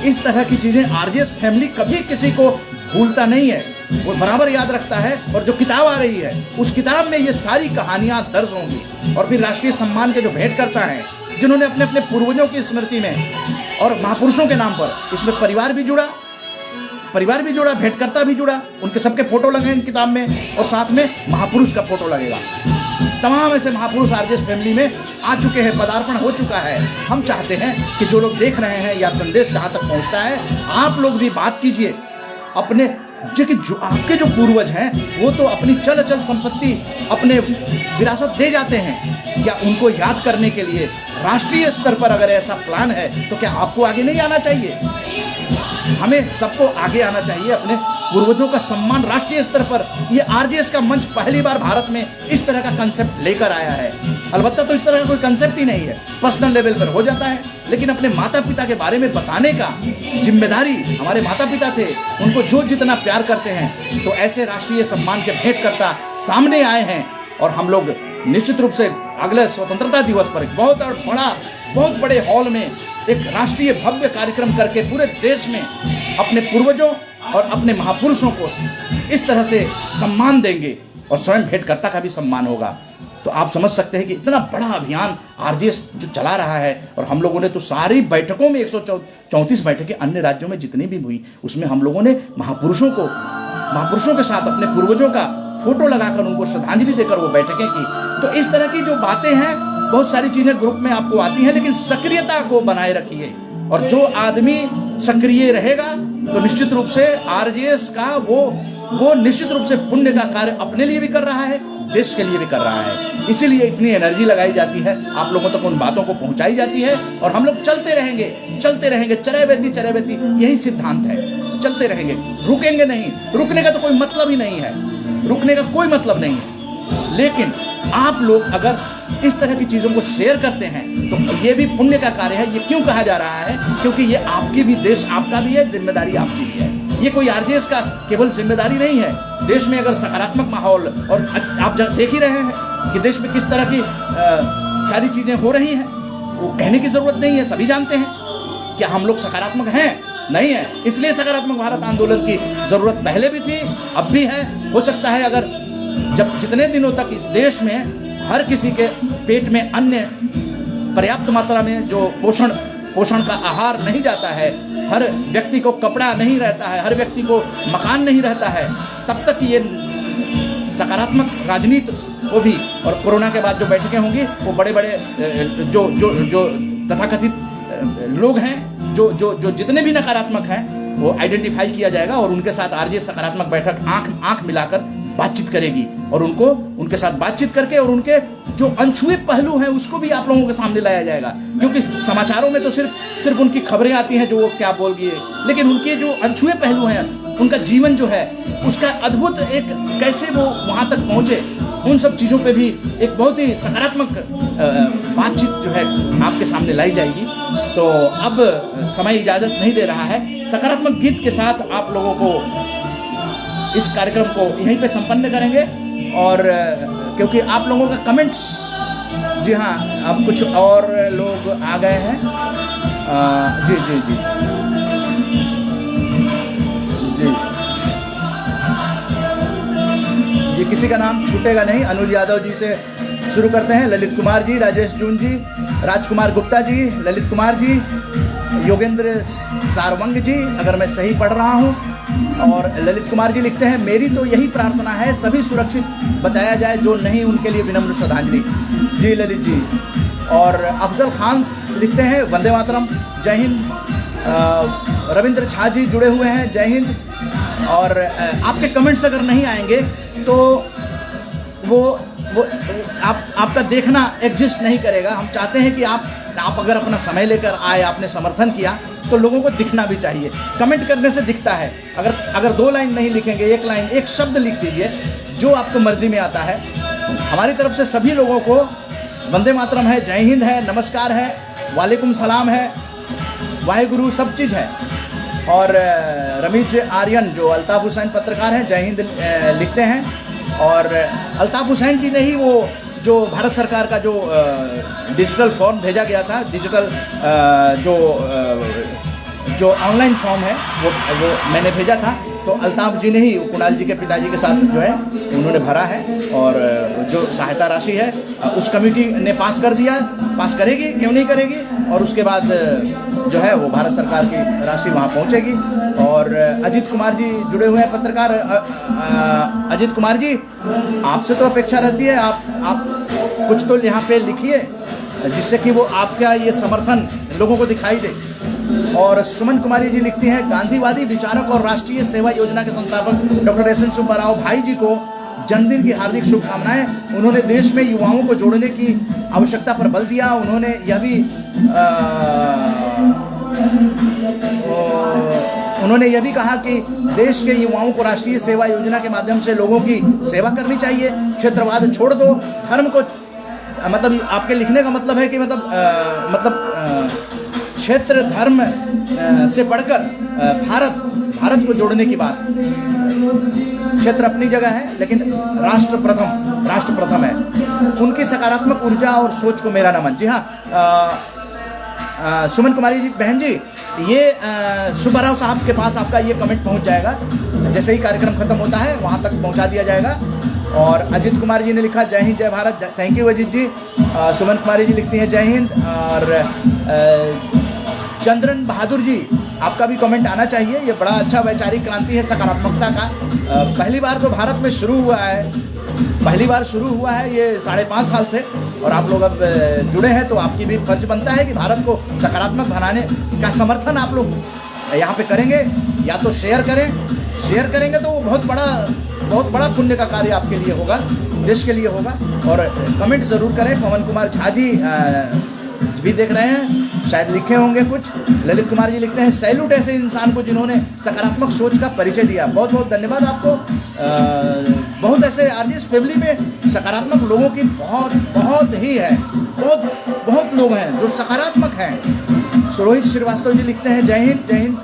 इस तरह की चीज़ें आरजेएस फैमिली कभी किसी को भूलता नहीं है, वो बराबर याद रखता है। और जो किताब आ रही है, उस किताब में ये सारी कहानियाँ दर्ज होंगी। और फिर राष्ट्रीय सम्मान के जो भेंट करता है, जिन्होंने अपने अपने पूर्वजों की स्मृति में और महापुरुषों के नाम पर, इसमें परिवार भी जुड़ा, भेंटकर्ता भी जुड़ा, उनके सबके फोटो लगे इन किताब में, और साथ में महापुरुष का फोटो लगेगा। तमाम ऐसे महापुरुष आरजेएस फैमिली में आ चुके हैं, पदार्पण हो चुका है। हम चाहते हैं कि जो लोग देख रहे हैं या संदेश जहाँ तक पहुँचता है, आप लोग भी बात कीजिए अपने जो आपके जो पूर्वज हैं, वो तो अपनी चल अचल संपत्ति, अपने विरासत दे जाते हैं। क्या उनको याद करने के लिए राष्ट्रीय स्तर पर अगर ऐसा प्लान है, तो क्या आपको आगे नहीं आना चाहिए? हमें सबको आगे आना चाहिए, अपने पूर्वजों का सम्मान राष्ट्रीय स्तर पर। ये आरजेएस का मंच पहली बार भारत में इस तरह का कंसेप्ट लेकर आया है। अलबत्ता तो इस तरह का कोई कंसेप्ट ही नहीं है, पर्सनल लेवल पर हो जाता है, लेकिन अपने माता पिता के बारे में बताने का जिम्मेदारी, हमारे माता पिता थे, उनको जो जितना प्यार करते हैं, तो ऐसे राष्ट्रीय सम्मान के भेंटकर्ता सामने आए हैं। और हम लोग निश्चित रूप से अगले स्वतंत्रता दिवस पर बहुत बड़े हॉल में एक राष्ट्रीय भव्य कार्यक्रम करके पूरे देश में अपने पूर्वजों और अपने महापुरुषों को इस तरह से सम्मान देंगे, और स्वयं भेंटकर्ता का भी सम्मान होगा। तो आप समझ सकते हैं कि इतना बड़ा अभियान आरजेएस जो चला रहा है। और हम लोगों ने तो सारी बैठकों में 134 बैठकें अन्य राज्यों में जितनी भी हुई, उसमें हम लोगों ने महापुरुषों के साथ अपने पूर्वजों का फोटो लगाकर उनको श्रद्धांजलि देकर वो बैठकें की। तो इस तरह की जो बातें हैं, बहुत सारी चीज़ें ग्रुप में आपको आती हैं, लेकिन सक्रियता को बनाए रखिए। और जो आदमी सक्रिय रहेगा, तो निश्चित रूप से आरजेएस का वो निश्चित रूप से पुण्य का कार्य अपने लिए भी कर रहा है, देश के लिए भी कर रहा है। इसीलिए इतनी एनर्जी लगाई जाती है, आप लोगों तक उन बातों को पहुंचाई जाती है, और हम लोग चलते रहेंगे, चरैवेती, यही सिद्धांत है। चलते रहेंगे, रुकेंगे नहीं। रुकने का तो कोई मतलब ही नहीं है, रुकने का कोई मतलब नहीं है। लेकिन आप लोग अगर इस तरह की चीज़ों को शेयर करते हैं तो ये भी पुण्य का कार्य है। ये क्यों कहा जा रहा है? क्योंकि ये आपकी भी, देश आपका भी है, जिम्मेदारी आपकी भी है। ये कोई आरजेएस का केवल जिम्मेदारी नहीं है। देश में अगर सकारात्मक माहौल, और आप देख ही रहे हैं कि देश में किस तरह की सारी चीज़ें हो रही हैं, वो कहने की ज़रूरत नहीं है, सभी जानते हैं। क्या हम लोग सकारात्मक हैं? नहीं है। इसलिए सकारात्मक भारत आंदोलन की ज़रूरत पहले भी थी, अब भी है। हो सकता है अगर जब जितने दिनों तक इस देश में हर किसी के पेट में अन्न पर्याप्त मात्रा में जो पोषण का आहार नहीं जाता है, हर व्यक्ति को कपड़ा नहीं रहता है, हर व्यक्ति को मकान नहीं रहता है, तब तक ये सकारात्मक राजनीति को भी, और कोरोना के बाद जो बैठकें होंगी वो बड़े बड़े जो तथाकथित लोग हैं, जो जितने भी नकारात्मक हैं वो आइडेंटिफाई किया जाएगा और उनके साथ आरजेएस सकारात्मक बैठक आंख मिलाकर बातचीत करेगी और उनके साथ बातचीत करके और उनके जो अनछुए पहलू हैं उसको भी आप लोगों के सामने लाया जाएगा। क्योंकि समाचारों में तो सिर्फ उनकी खबरें आती हैं जो वो क्या बोल गए, लेकिन उनके जो अनछुए पहलू हैं, उनका जीवन जो है उसका अद्भुत एक कैसे वो वहाँ तक पहुँचे, उन सब चीज़ों पे भी एक बहुत ही सकारात्मक बातचीत जो है आपके सामने लाई जाएगी। तो अब समय इजाज़त नहीं दे रहा है। सकारात्मक गीत के साथ आप लोगों को इस कार्यक्रम को यहीं पे संपन्न करेंगे। और क्योंकि आप लोगों का कमेंट्स, जी हाँ, अब कुछ और लोग आ गए हैं। जी जी जी जी जी, किसी का नाम छूटेगा नहीं। अनुज यादव जी से शुरू करते हैं। ललित कुमार जी, राजेश जून जी, राजकुमार गुप्ता जी, ललित कुमार जी, योगेंद्र सारवंग जी, अगर मैं सही पढ़ रहा हूँ। और ललित कुमार जी लिखते हैं, मेरी तो यही प्रार्थना है सभी सुरक्षित बचाया जाए, जो नहीं उनके लिए विनम्र श्रद्धांजलि। जी ललित जी। और अफजल खान लिखते हैं, वंदे मातरम, जय हिंद। रविंद्र झा जी जुड़े हुए हैं, जय हिंद। और आपके कमेंट्स अगर नहीं आएंगे तो वो आपका देखना एग्जिस्ट नहीं करेगा। हम चाहते हैं कि आप अगर अपना समय लेकर आए, आपने समर्थन किया, तो लोगों को दिखना भी चाहिए। कमेंट करने से दिखता है। अगर 2 लाइन नहीं लिखेंगे, 1 लाइन, 1 शब्द लिख दीजिए जो आपको मर्जी में आता है। हमारी तरफ से सभी लोगों को वंदे मातरम है, जय हिंद है, नमस्कार है, वालेकुम सलाम है, वाहेगुरु, सब चीज़ है। और रमीज आर्यन जो अल्ताफ़ हुसैन पत्रकार हैं, जय हिंद लिखते हैं। और अल्ताफ़ हुसैन जी ने ही वो जो भारत सरकार का जो डिजिटल फॉर्म भेजा गया था, डिजिटल जो ऑनलाइन फॉर्म है वो मैंने भेजा था, तो अल्ताफ़ जी ने ही कुणाल जी के पिताजी के साथ जो है उन्होंने भरा है। और जो सहायता राशि है उस कमेटी ने पास कर दिया, पास करेगी, क्यों नहीं करेगी। और उसके बाद जो है वो भारत सरकार की राशि वहाँ पहुँचेगी। और अजीत कुमार जी जुड़े हुए हैं, पत्रकार। अजीत कुमार जी, आपसे तो अपेक्षा रहती है आप कुछ तो यहाँ पे लिखिए जिससे कि वो आपका ये समर्थन लोगों को दिखाई दे। और सुमन कुमारी जी लिखती हैं, गांधीवादी विचारक और राष्ट्रीय सेवा योजना के संस्थापक doctor S N Subba Rao भाई जी को जन्मदिन की हार्दिक शुभकामनाएं। उन्होंने देश में युवाओं को जोड़ने की आवश्यकता पर बल दिया। उन्होंने यह भी कहा कि देश के युवाओं को राष्ट्रीय सेवा योजना के माध्यम से लोगों की सेवा करनी चाहिए। क्षेत्रवाद छोड़ दो, धर्म को, मतलब आपके लिखने का मतलब है कि क्षेत्र धर्म से बढ़कर भारत को जोड़ने की बात। क्षेत्र अपनी जगह है, लेकिन राष्ट्र प्रथम है। उनकी सकारात्मक ऊर्जा और सोच को मेरा नमन। जी हाँ, सुमन कुमारी जी बहन जी, ये सुब्बा राव साहब के पास आपका ये कमेंट पहुंच जाएगा। जैसे ही कार्यक्रम खत्म होता है वहाँ तक पहुँचा दिया जाएगा। और अजीत कुमार जी ने लिखा, जय हिंद जय भारत। थैंक यू अजीत जी। सुमन कुमारी जी लिखती हैं, जय हिंद। और चंद्रन बहादुर जी, आपका भी कमेंट आना चाहिए। ये बड़ा अच्छा वैचारिक क्रांति है सकारात्मकता का। पहली बार तो भारत में शुरू हुआ है ये 5.5 साल से। और आप लोग अब जुड़े हैं तो आपकी भी फर्ज बनता है कि भारत को सकारात्मक बनाने का समर्थन आप लोग यहाँ पे करेंगे। या तो शेयर करेंगे तो वो बहुत बड़ा पुण्य का कार्य आपके लिए होगा, देश के लिए होगा। और कमेंट ज़रूर करें। पवन कुमार झा जी भी देख रहे हैं, शायद लिखे होंगे कुछ। ललित कुमार जी लिखते हैं, सैल्यूट ऐसे इंसान को जिन्होंने सकारात्मक सोच का परिचय दिया। बहुत बहुत धन्यवाद आपको। बहुत ऐसे आरजेएस फैमिली में सकारात्मक लोगों की बहुत ही है, बहुत लोग हैं जो सकारात्मक हैं। सुरोहित श्रीवास्तव जी लिखते हैं, जय हिंद जय हिंद।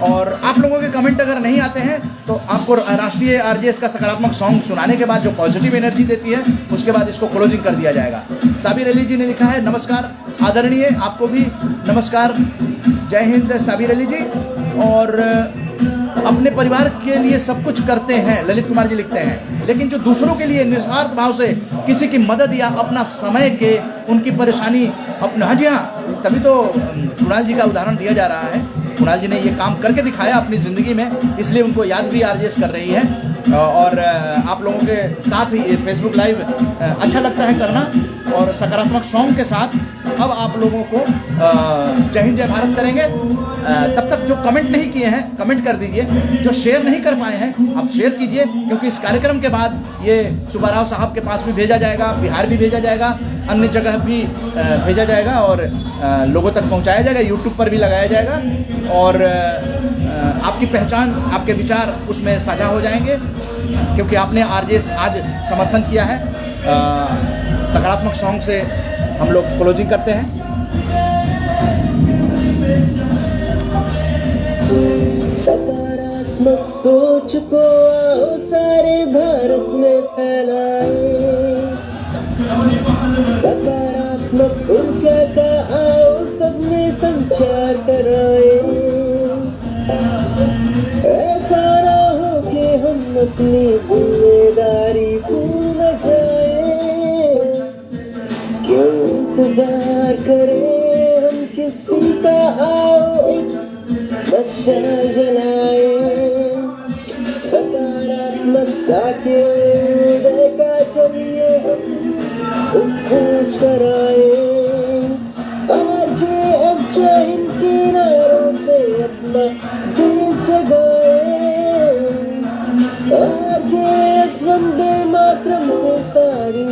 और आप लोगों के कमेंट अगर नहीं आते हैं तो आपको राष्ट्रीय आरजेएस का सकारात्मक सॉन्ग सुनाने के बाद जो पॉजिटिव एनर्जी देती है उसके बाद इसको क्लोजिंग कर दिया जाएगा। साबिर अली जी ने लिखा है, नमस्कार आदरणीय, आपको भी नमस्कार, जय हिंद साबिर अली जी। और अपने परिवार के लिए सब कुछ करते हैं, ललित कुमार जी लिखते हैं, लेकिन जो दूसरों के लिए निस्वार्थ भाव से किसी की मदद या अपना समय के उनकी परेशानी अपना, हाँ जी हाँ, तभी तो कुणाल जी का उदाहरण दिया जा रहा है। कुणाल जी ने ये काम करके दिखाया अपनी ज़िंदगी में, इसलिए उनको याद भी आरजेएस कर रही है। और आप लोगों के साथ ही फेसबुक लाइव अच्छा लगता है करना, और सकारात्मक सॉन्ग के साथ अब आप लोगों को जय हिंद जय भारत करेंगे। तब तक जो कमेंट नहीं किए हैं कमेंट कर दीजिए, जो शेयर नहीं कर पाए हैं आप शेयर कीजिए, क्योंकि इस कार्यक्रम के बाद ये सुब्बाराव साहब के पास भी भेजा जाएगा, बिहार भी भेजा जाएगा, अन्य जगह भी भेजा जाएगा और लोगों तक पहुंचाया जाएगा, यूट्यूब पर भी लगाया जाएगा। और आपकी पहचान, आपके विचार उसमें साझा हो जाएंगे, क्योंकि आपने आरजेएस आज समर्थन किया है। सकारात्मक सॉन्ग से हम लोग क्लोजिंग करते हैं। सकारात्मक सोच को आओ सारे भारत में फैलाए, सकारात्मक ऊर्जा का आओ सब में संचार कराए। ऐसा ना हो कि हम अपनी जिम्मेदारी भूल जाए, क्यों इंतजार करें हम किसी का, आओ एक मशाल जलाए, सकारात्मकता के उदय का चलिए उद्घोष कराए। आरजेएस जय हिंद के नारों से अपना देश जगाए, आरजेएस वंदे मातरम से सारी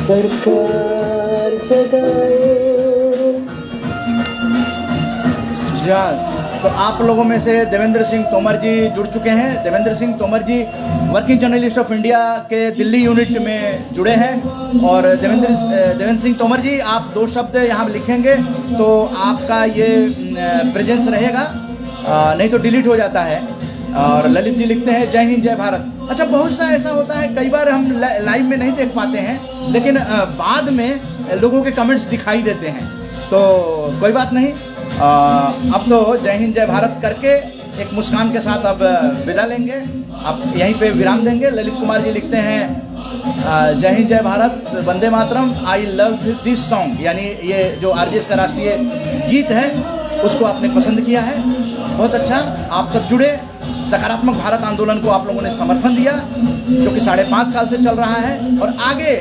सरकार जगाए। तो आप लोगों में से देवेंद्र सिंह तोमर जी जुड़ चुके हैं। देवेंद्र सिंह तोमर जी वर्किंग जर्नलिस्ट ऑफ इंडिया के दिल्ली यूनिट में जुड़े हैं। और देवेंद्र सिंह तोमर जी, आप 2 शब्द यहाँ लिखेंगे तो आपका ये प्रेजेंस रहेगा, नहीं तो डिलीट हो जाता है। और ललित जी लिखते हैं, जय हिंद जय भारत। अच्छा, बहुत सा ऐसा होता है, कई बार हम लाइव में नहीं देख पाते हैं, लेकिन बाद में लोगों के कमेंट्स दिखाई देते हैं, तो कोई बात नहीं। अब तो जय हिंद जय भारत करके एक मुस्कान के साथ अब विदा लेंगे, अब यहीं पे विराम देंगे। ललित कुमार जी लिखते हैं, जय हिंद जय Bharat, Vande Mataram, I love this song, यानी ये जो आरजेएस का राष्ट्रीय गीत है उसको आपने पसंद किया है, बहुत अच्छा। आप सब जुड़े, सकारात्मक भारत आंदोलन को आप लोगों ने समर्थन दिया, जो कि 5.5 साल से चल रहा है। और आगे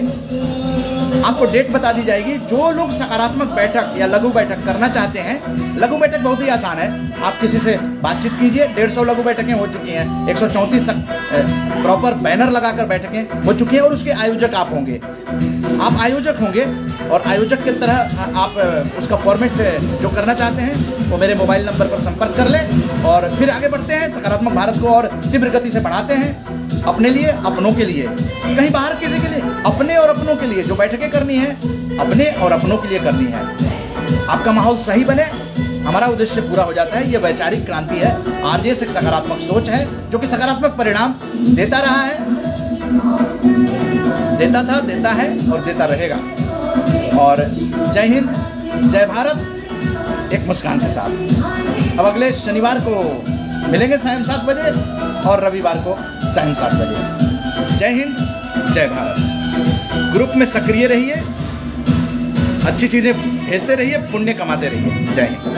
आपको डेट बता दी जाएगी। जो लोग सकारात्मक बैठक या लघु बैठक करना चाहते हैं, लघु बैठक बहुत ही आसान है, आप किसी से बातचीत कीजिए। 150 लघु बैठकें हो चुकी हैं, 134 प्रॉपर बैनर लगाकर बैठकें हो चुकी हैं, और उसके आयोजक आप होंगे। आप आयोजक होंगे और आयोजक की तरह आप उसका फॉर्मेट जो करना चाहते हैं वो मेरे मोबाइल नंबर पर संपर्क कर लें, और फिर आगे बढ़ते हैं, सकारात्मक भारत को और तीव्र गति से बढ़ाते हैं। अपने लिए, अपनों के लिए, कहीं बाहर किसी के लिए, अपने और अपनों के लिए जो बैठकें करनी है, अपने और अपनों के लिए करनी है। आपका माहौल सही बने, हमारा उद्देश्य पूरा हो जाता है। ये वैचारिक क्रांति है। आरजेएस एक सकारात्मक सोच है जो कि सकारात्मक परिणाम देता रहा है, देता था, देता है और देता रहेगा। और जय हिंद जय भारत एक मुस्कान के साथ। अब अगले शनिवार को मिलेंगे सायं 7 बजे और रविवार को सायं 7 बजे। जय हिंद जय भारत। ग्रुप में सक्रिय रहिए, अच्छी चीज़ें भेजते रहिए, पुण्य कमाते रहिए। जय हिंद।